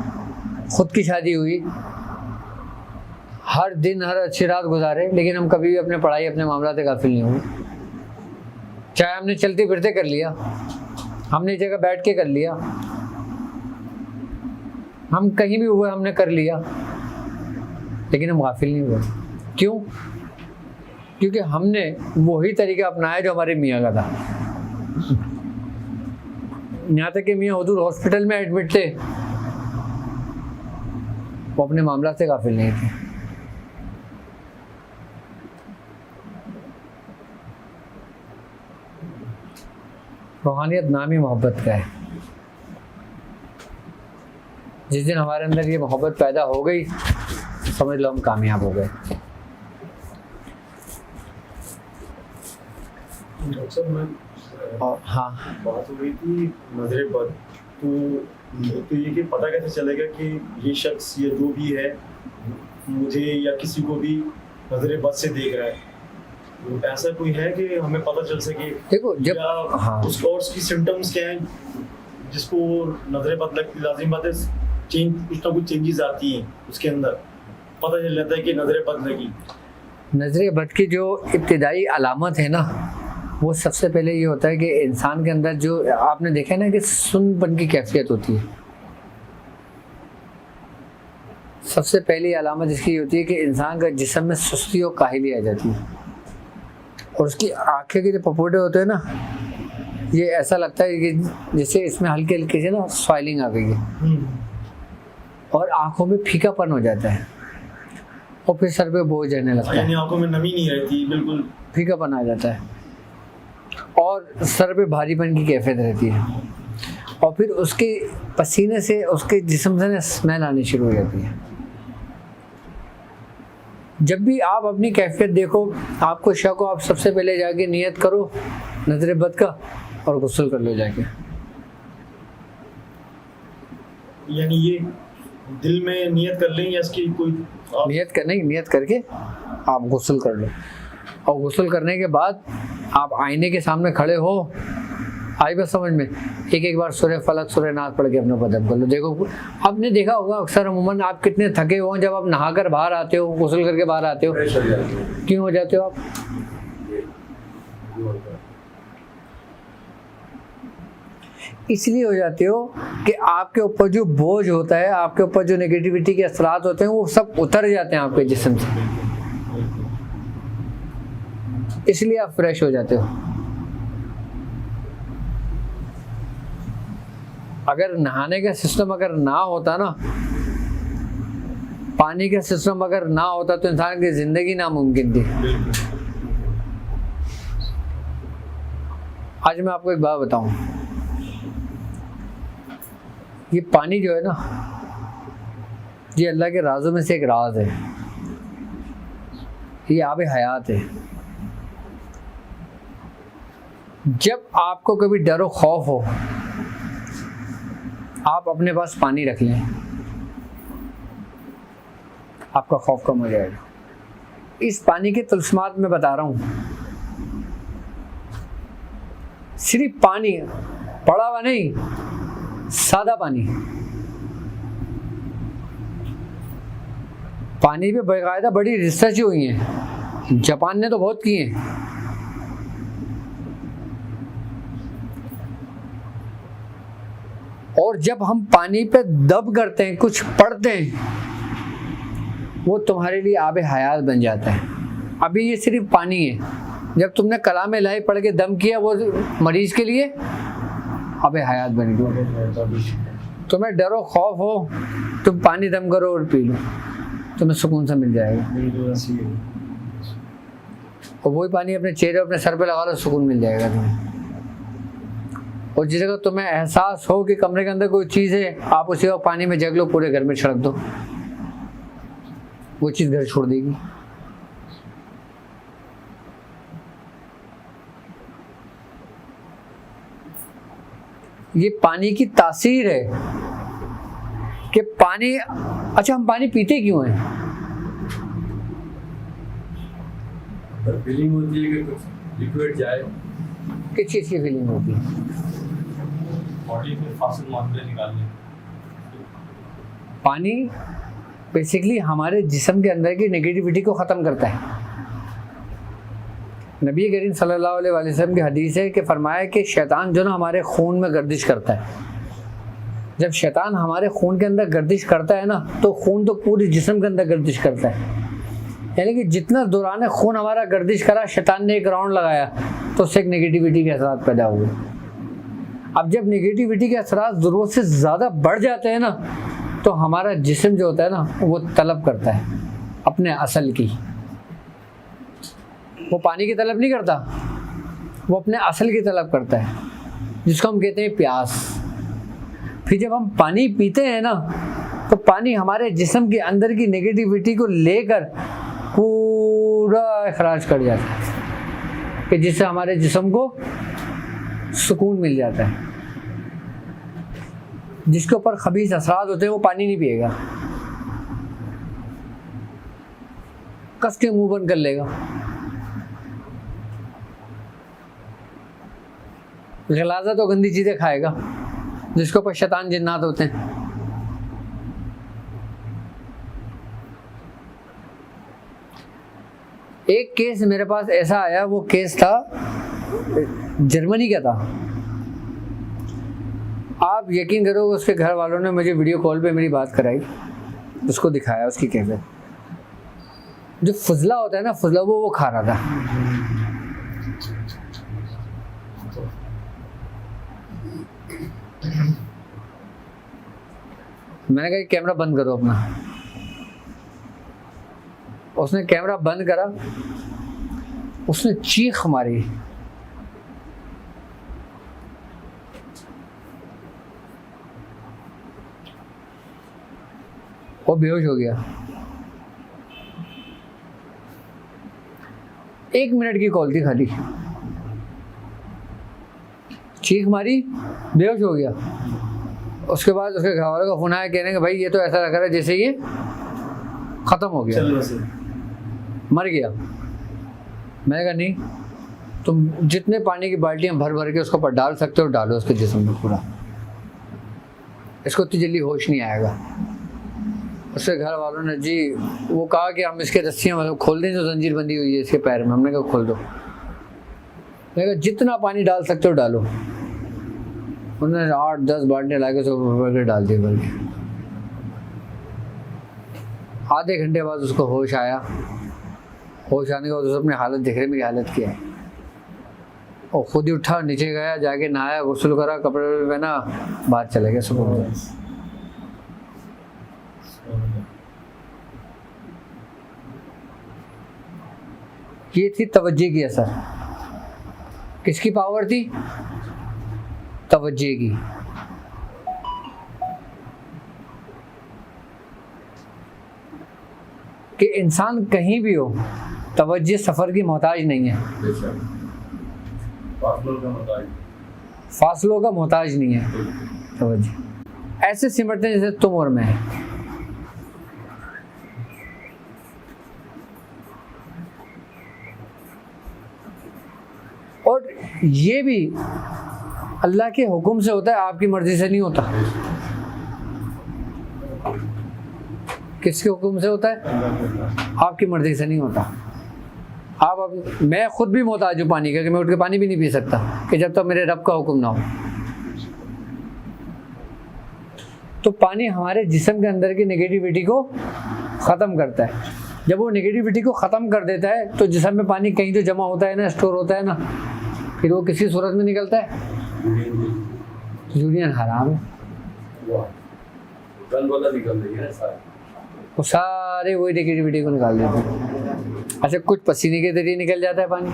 खुद की शादी हुई, हर दिन हर अच्छी रात गुजारे, लेकिन हम कभी भी अपने पढ़ाई, अपने मामला से गाफिल नहीं हुए। चाहे हमने चलते फिरते कर लिया, हमने जगह बैठ के कर लिया, हम कहीं भी हुए हमने कर लिया, लेकिन हम गाफिल नहीं हुए। क्यों? क्योंकि हमने वही तरीका अपनाया जो हमारे मियाँ का था। यहाँ तक कि मियाँ हुजूर हॉस्पिटल में एडमिट थे, वो अपने मामला से गाफिल नहीं थे। रूहानियत नाम ही मोहब्बत का है। जिस दिन हमारे अंदर ये मोहब्बत पैदा हो गई, समझ लो हम कामयाब हो गए। डॉक्टर मैं हाँ, बात हो रही थी नजरे बद, तो ये कि पता कैसे चलेगा कि ये शख्स, ये जो भी है, मुझे या किसी को भी नजरे बद से देख रहा है? तो ऐसा कोई है कि हमें पता चल सके? देखो जब हाँ, उसका और उसकी सिम्टम्स क्या हैं जिसको नजरे बद लगती? लाजिम बात है, चेंज, कुछ ना कुछ चेंजेस आती हैं उसके अंदर, पता चल जाता है कि नजरे बद लगी। नजरे बद की जो इब्तिदाई अलामत है ना, वो सबसे पहले ये होता है कि इंसान के अंदर जो आपने देखा है ना कि सुनपन की कैफियत होती है। सबसे पहली अलामत इसकी होती है कि इंसान का जिस्म में सुस्ती और काहिली आ जाती है, और उसकी आंखें के जो पपोटे होते हैं ना, ये ऐसा लगता है कि जैसे इसमें हल्के हल्के से ना स्वेलिंग आ गई है, और आंखों में फीकापन हो जाता है, और फिर सर पे बोझ आने लगता है, यानी आंखों में नमी नहीं रहती, बिल्कुल फीकापन आ जाता है, और सर पे भारीपन की कैफियत रहती है, और फिर उसके पसीने से उसके जिस्म से ना स्मेल आनी शुरू हो जाती है। जब भी आप अपनी कैफियत देखो, आपको शक हो, आप सबसे पहले जाके नियत करो नजर बद का और गुस्ल कर लो जाके। यानी ये दिल में नियत कर लें या इसकी कोई नियत करके आप गुस्ल कर लो, और गुस्ल करने के बाद आप आईने के सामने खड़े हो, आई बस समझ में, एक बार सूरह फलक सूरह नास पढ़ के अपना बदम कर लो। देखो आपने देखा होगा अक्सर अमूमन आप कितने थके हो जब आप नहाकर बाहर आते हो, गुस्ल करके बाहर आते हो, क्यों हो जाते हो आप? इसलिए हो जाते हो कि आपके ऊपर जो बोझ होता है, आपके ऊपर जो नेगेटिविटी के असरात होते हैं, वो सब उतर जाते हैं आपके जिस्म से, इसलिए आप फ्रेश हो जाते हो। अगर नहाने का सिस्टम अगर ना होता ना, पानी का सिस्टम अगर ना होता, तो इंसान की जिंदगी नामुमकिन थी। आज मैं आपको एक बात बताऊं, ये पानी जो है ना, ये अल्लाह के राज़ों में से एक राज है, ये आब हयात है। जब आपको कभी डर और खौफ हो, आप अपने पास पानी रख लें, आपका खौफ कम हो जाएगा। इस पानी के तलस्मात में बता रहा हूं, सिर्फ पानी, पड़ा हुआ नहीं, सादा पानी, पानी पे बाकायदा बड़ी रिसर्च हुई है, जापान ने तो बहुत की है। और जब हम पानी पे दब करते हैं, कुछ पढ़ते हैं, वो तुम्हारे लिए आब हयात बन जाता है। अभी ये सिर्फ पानी है, जब तुमने कलाम इलाही पढ़ के दम किया, वो मरीज के लिए आब हयात बन गया। तुम्हें डरो खौफ हो, तुम पानी दम करो और पी लो, तुम्हें सुकून से मिल जाएगा। और वही पानी अपने चेहरे, अपने सर पे लगा लो, सुकून मिल जाएगा तुम्हें। और जिस जगह तुम्हें एहसास हो कि कमरे के अंदर कोई चीज़ है, आप उसी वक्त पानी में जग लो, पूरे घर में छिड़क दो, वो चीज़ घर छोड़ देगी। ये पानी की तासीर है कि पानी, अच्छा हम पानी पीते क्यों हैं? फीलिंग होती है कि कुछ लिक्विड जाए। किस चीज़ की फीलिंग होती है? बॉडी में फासिल मात्रा निकालने। पानी बेसिकली हमारे जिस्म के अंदर की नेगेटिविटी को ख़त्म करता है। नबी करीम सल्लल्लाहु अलैहि वसल्लम की हदीस है कि फरमाया कि शैतान जो ना हमारे खून में गर्दिश करता है। जब शैतान हमारे खून के अंदर गर्दिश करता है ना, तो खून तो पूरे जिस्म के अंदर गर्दिश करता है। यानी कि जितना दौरान खून हमारा गर्दिश करा, शैतान ने एक राउंड लगाया, तो उससे एक नेगेटिविटी के असरात पैदा हुए। अब जब नेगेटिविटी के असरात ज़रूरत से ज़्यादा बढ़ जाते हैं ना, तो हमारा जिस्म जो होता है ना, वो तलब करता है अपने असल की। वो पानी की तलब नहीं करता, वो अपने असल की तलब करता है, जिसको हम कहते हैं प्यास। फिर जब हम पानी पीते हैं ना, तो पानी हमारे जिस्म के अंदर की नेगेटिविटी को लेकर पूरा इखराज कर जाता है, कि जिससे हमारे जिस्म को सुकून मिल जाता है। जिसके ऊपर खबीस असरात होते हैं, वो पानी नहीं पिएगा, कस के मुंह बंद कर लेगा। गलाजा तो गंदी चीज़ें खाएगा, जिसके ऊपर शैतान जिन्नात होते हैं। एक केस मेरे पास ऐसा आया, वो केस था जर्मनी का था। आप यकीन करोगे, उसके घर वालों ने मुझे वीडियो कॉल पे मेरी बात कराई। उसको दिखाया उसकी कैफियत। जो फजला होता है ना, फजला वो खा रहा था। मैंने कहा कैमरा बंद करो अपना। उसने कैमरा बंद करा, उसने चीख मारी। वो बेहोश हो गया। 1 मिनट की कॉल थी खाली, चीख मारी, बेहोश हो गया। उसके बाद उसके घर वालों का फोन आया, कहने कि भाई ये तो ऐसा लग रहा है जैसे ये खत्म हो गया, मर गया। मैंने कहा नहीं, तुम जितने पानी की बाल्टियां भर भर के उसको पर डाल सकते हो डालो उसके जिस्म में पूरा, इसको इतनी जल्दी होश नहीं आएगा। उसके घर वालों ने जी वो कहा कि हम इसके रस्सियाँ मतलब खोल दें, जो जंजीर बंदी हुई है इसके पैर में। हमने कहा खोल दो। मैंने कहा जितना पानी डाल सकते हो डालो। उन्होंने 8-10 बाल्टियाँ ला के उसको भर के डाल दी भर के। आधे घंटे बाद उसको होश आया। होश आने के बाद उसने अपनी हालत देख रहे, मेरी हालत क्या है। और खुद ही उठा, नीचे गया, जाके नहाया, गुस्ल करा, कपड़े पहना, बाहर चले गया सुबह। ये थी तवज्जे की असर। किसकी पावर थी? तवज्जे की। कि इंसान कहीं भी हो, तवज्जे सफ़र की मोहताज नहीं है, फासलों का मोहताज नहीं है। तवज्जे ऐसे सिमटते हैं जैसे तुम और मैं है। और ये भी अल्लाह के हुक्म से होता है, आपकी मर्जी से नहीं होता। किसके हुक्म से होता है? आपकी मर्जी से नहीं होता। मैं खुद भी मोहताज हूँ पानी का, कि मैं उठ के पानी भी नहीं पी सकता कि जब तक मेरे रब का हुक्म ना हो। तो पानी हमारे जिस्म के अंदर की नेगेटिविटी को ख़त्म करता है। जब वो नेगेटिविटी को ख़त्म कर देता है तो जिस्म में पानी कहीं तो जमा होता है ना, स्टोर होता है ना, फिर वो किसी सूरत में निकलता है। यूरियन हराम है, वो सारे वही नेगेटिविटी को निकाल देते हैं। अच्छा, कुछ पसीने के जरिए निकल जाता है पानी।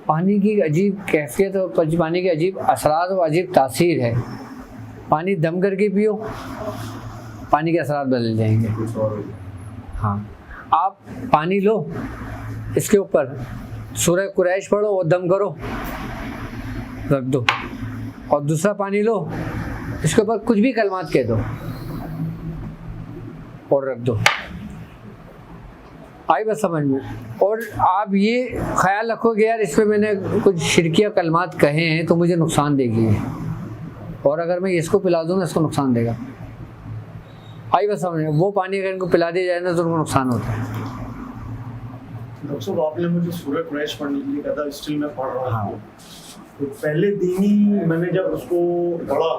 पानी की अजीब कैफियत और पानी के अजीब असरात और अजीब तासीर है। पानी दम करके पियो, पानी के असरात बदल जाएंगे। हाँ, आप पानी लो, इसके ऊपर सूरह कुरैश पढ़ो और दम करो, रख दो, और दूसरा पानी लो, इसके ऊपर कुछ भी कलमात कह दो और रख दो। आई बस समझ में। और आप ये ख्याल रखोगे यार इस पर मैंने कुछ शिरकिया कलमात कहे हैं तो मुझे नुकसान देगी, और अगर मैं इसको पिला दूंगा इसको नुकसान देगा। आई बस समझ में। वो पानी अगर इनको पिला दिया जाए ना तो उनको नुकसान होता है। डॉक्टर साहब, आपने मुझे सूरह कुरैश पढ़ने के लिए कहा था, स्टिल मैं पढ़ रहा हूँ। तो पहले दिन ही मैंने जब उसको पढ़ा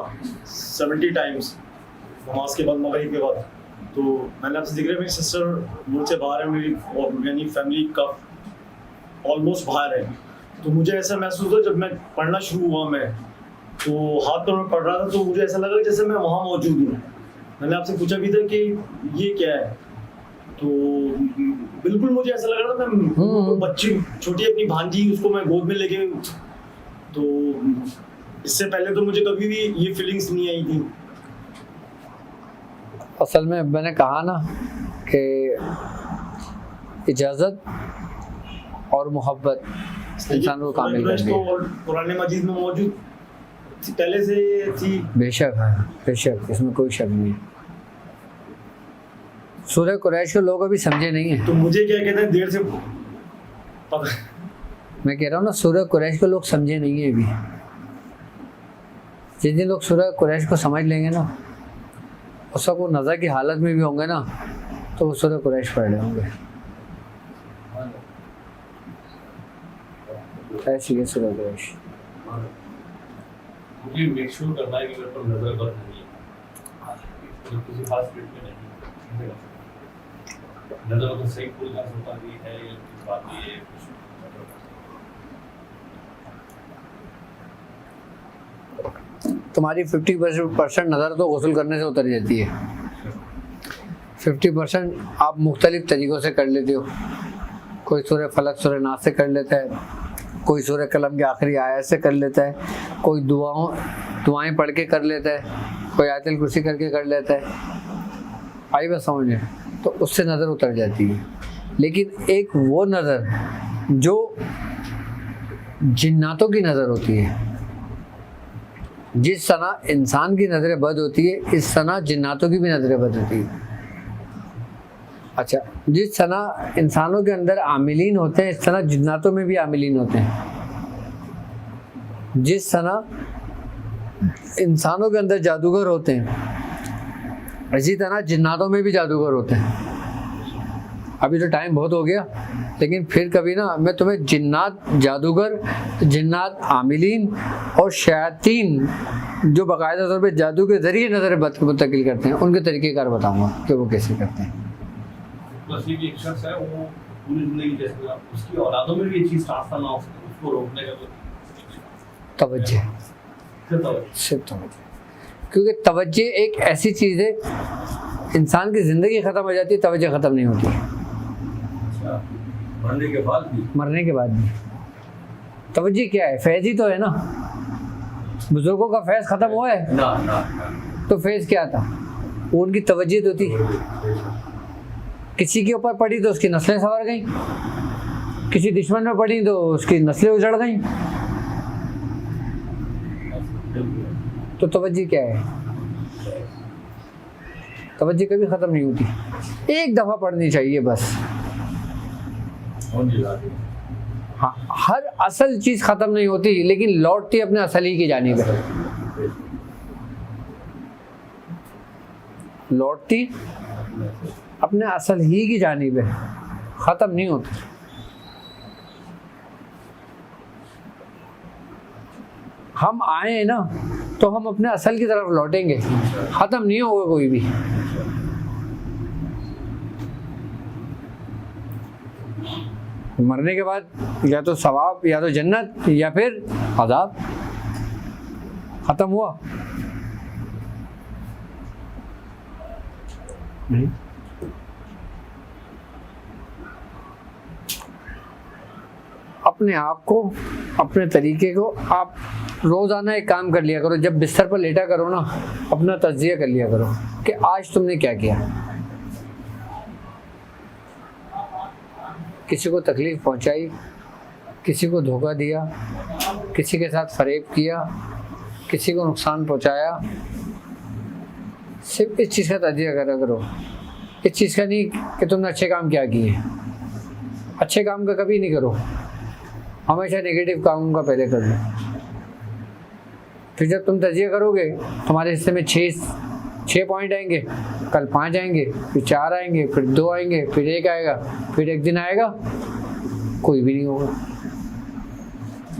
70 टाइम्स नमाज के बाद, मगरिब के बाद, तो मैंने आपसे जिक्र, मेरी सिस्टर मुझसे बाहर है, मेरी और यानी फैमिली का ऑलमोस्ट बाहर है। तो मुझे ऐसा महसूस हुआ जब मैं पढ़ना शुरू हुआ, मैं तो हाथ पर मैं पढ़ रहा था तो मुझे ऐसा लगा जैसे मैं वहाँ मौजूद हूँ। मैंने आपसे पूछा भी था कि ये क्या है, तो बिल्कुल मुझे ऐसा लग रहा था मैं बच्ची छोटी अपनी भांजी उसको मैं गोद में लेके, तो इससे पहले तो मुझे कभी भी ये फीलिंग्स नहीं आई थी। असल में मैंने कहा ना कि इजाज़त और मोहब्बत इंसान को कामिल करती है। तो कुरान मजीद में मौजूद पहले से थी। बेशक है, बेशक, इसमें कोई शक नहीं। सूरह कुरैश को लोग अभी समझे नहीं है। तो मुझे क्या कहते हैं, देर से पता, मैं कह रहा हूँ ना, सूरह कुरैश को लोग समझे नहीं है अभी। जिन जिन लोग सूरह कुरैश को समझ लेंगे ना, उस वक्त वो नज़र की हालत में भी होंगे ना, तो वो सूरह कुरैश पढ़ रहे होंगे। ऐसी है सूरज ग्रहण। मुझे मेक श्योर करना है कि मेरे पर नजर बद नहीं है, तो किसी खास फिट में नहीं नजर को सही फुल का होता भी है या किस बात की है कुछ तुम्हारी 50% नज़र तो गुस्ल करने से उतर जाती है। 50% आप मुख्तलिफ तरीक़ों से कर लेते हो। कोई सूरह फलक सूरह नास से कर लेता है, कोई सूरह कलम के आखिरी आयत से कर लेता है, कोई दुआएं पढ़ के कर लेता है, कोई आयतुल कुर्सी करके कर लेता है। आई बात समझ में? तो उससे नज़र उतर जाती है। लेकिन एक वो नज़र जो जिन्नातों की नज़र होती है, जिस सना इंसान की नज़रें बद होती है, इस सना जिन्नातों की भी नज़रें बद होती है। अच्छा, जिस सना इंसानों के अंदर आमिलीन होते हैं, इस सना जिन्नातों में भी आमिलीन होते हैं। जिस सना इंसानों के अंदर जादूगर होते हैं, इसी तरह जिन्नातों में भी जादूगर होते हैं। अभी तो टाइम बहुत हो गया, लेकिन फिर कभी ना मैं तुम्हें जिन्नात जादूगर, जिन्नात आमिलीन और शयातीन जो बाकायदा तौर पे जादू के ज़रिए नज़र मुंतकिल करते हैं, उनके तरीक़ेकार बताऊंगा कि वो कैसे करते हैं। बस ये एक शख्स है, वो पूरी ज़िंदगी जैसे उसकी औलादों में भी ये चीज़ ट्रांसफर ना हो सके, उसको रोकने का तवज्जो, सिर्फ तवज्जो। क्योंकि तवज्जो एक ऐसी चीज़ है, इंसान की ज़िंदगी ख़त्म हो जाती है, तवज्जो ख़त्म नहीं होती। मरने के बाद भी? मरने के बाद भी। तवज्जो क्या है? फैज़ ही तो है ना। बुजुर्गों का फैज़ ख़त्म हुआ है ना। तो फैज़ क्या था? वो उनकी तवज्जो तो थी। किसी के ऊपर पड़ी तो उसकी नस्लें संवर गई, किसी दुश्मन में पड़ी तो उसकी नस्लें उजड़ गई। तो तवज्जो क्या है? तवज्जो कभी ख़त्म नहीं होती, एक दफ़ा पढ़नी चाहिए बस। हाँ, हर असल चीज़ ख़त्म नहीं होती, लेकिन लौटती अपने असल ही की जानिब है। लौटती अपने असल ही की जानिब है, ख़त्म नहीं होती। हम आए हैं ना, तो हम अपने असल की तरफ लौटेंगे, ख़त्म नहीं होगा कोई भी। मरने के बाद या तो सवाब, या तो जन्नत, या फिर अज़ाब। ख़त्म हुआ नहीं। अपने आप को, अपने तरीके को आप रोज़ाना एक काम कर लिया करो। जब बिस्तर पर लेटा करो ना, अपना तज़किया कर लिया करो कि आज तुमने क्या किया। किसी को तकलीफ़ पहुंचाई, किसी को धोखा दिया, किसी के साथ फरेब किया, किसी को नुकसान पहुंचाया, सिर्फ इस चीज़ का तज़किया करा करो। इस चीज़ का नहीं कि तुमने अच्छे काम क्या किए। अच्छे काम का कभी नहीं करो, हमेशा नेगेटिव काम का पहले कर लो। फिर जब तुम तज़किया करोगे, तुम्हारे हिस्से में 6 पॉइंट आएंगे, कल 5 आएंगे, फिर 4 आएंगे, फिर 2 आएंगे, फिर 1 आएगा, फिर एक दिन आएगा कोई भी नहीं होगा।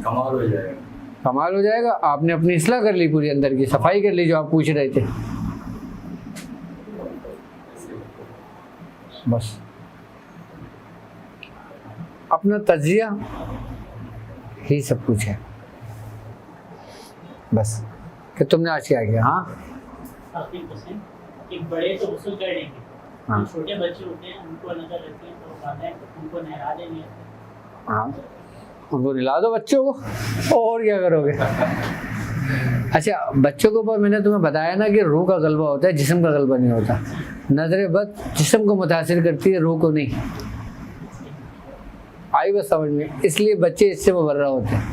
कमाल हो जाएगा। कमाल हो जाएगा। आपने अपनी इस्लाह कर ली, पूरी अंदर की सफाई कर ली, जो आप पूछ रहे थे। बस अपना तज़किया ही सब कुछ है। बस कि तुमने आज क्या किया। हाँ, एक बड़े तो गुस्ल कर लेंगे, हाँ। छोटे बच्चे होते हैं उनको नजर रखते हैं, तो कहते हैं उनको नहला देंगे। हाँ, उनको नहला दो बच्चों को, और क्या करोगे। अच्छा, बच्चों के ऊपर मैंने तुम्हें बताया ना कि रूह का गलबा होता है, जिस्म का गलबा नहीं होता। नजर बद जिस्म को मुतासिर करती है, रूह को नहीं। आई बस समझ में। इसलिए बच्चे इससे मुबर्रा होते हैं,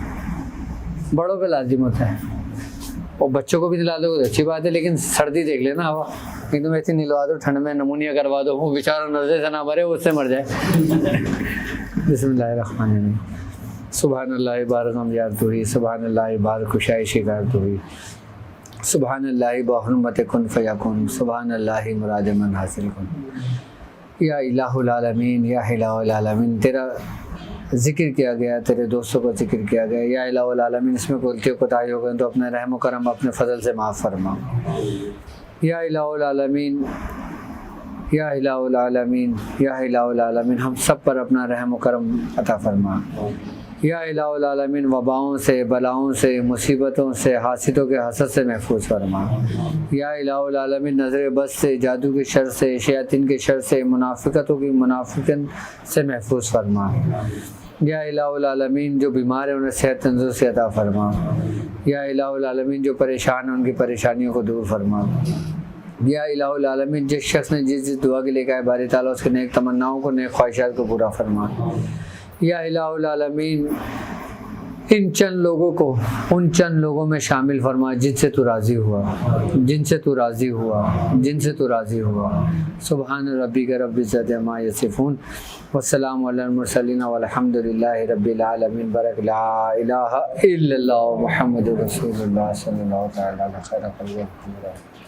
बड़ों पे लाजिम होता है। और बच्चों को भी दिला दो अच्छी बात है, लेकिन सर्दी देख लेना हवा, एकदम ऐसे निलवा दो, ठंड में नमूनिया करवा दो, वो बेचारा नजर से ना मरे, उससे मर जाए। बिस्मिल्लाहिर्रहमानिर्रहीम। सुभानअल्लाह बारकम यार तो ही, सुभानअल्लाह बार खुशाई शिकार तो ही, सुभानअल्लाह बहुरमत कुन फयकुन, सुभानअल्लाह मुराद मन हासिल कुन। या इलाहुल आलमीन, या इलाहुल आलमीन, तेरा ज़िक्र किया गया, तेरे दोस्तों को ज़िक्र किया गया। या इलाहुल आलमीन इसमें गलती कोताही हो गई तो अपने रहम करम अपने फ़ज़ल से माफ़ फरमा। या इलाहुल आलमीन, या इलाहुल आलमीन, या इलाहुल आलमीन हम सब पर अपना रहम करम अता फरमा। या इलाहुल आलमीन वबाओं से, बलाओं से, मुसीबतों से, हासिदों के हसद से महफूज फरमा। या इलाहुल आलमीन नज़र बस से, जादू के शर से, शयातीन के शर से, मुनाफिकतों की मुनाफिकन से महफूज फरमा। या इलाहुल आलमीन जो बीमार है उन्हें सेहत तंदुरुस्ती अता फरमा। या इलाहुल आलमीन जो परेशान है उनकी परेशानियों को दूर फरमा। या इलाहुल आलमीन जिस शख्स ने जिस दुआ के लिए कहा है बारी ताला उसके नेक तमन्नाओं को, नेक ख्वाहिशात को पूरा फरमा। या इलाहुल आलमीन इन चंद लोगों को उन चंद लोगों में शामिल फरमा जिनसे तू राज़ी हुआ, जिनसे तू राज़ी हुआ, जिनसे तू राज़ी हुआ। सुभान रब्बिका रब्बिल इज़्ज़ति अम्मा यसिफून वस्सलामु अलल मुरसलीन वल्हम्दुलिल्लाहि रब्बिल आलमीन। बरक ला इलाहा इल्लल्लाह मुहम्मदुर रसूलुल्लाह सल्लल्लाहु तआला अलैहि वसल्लम।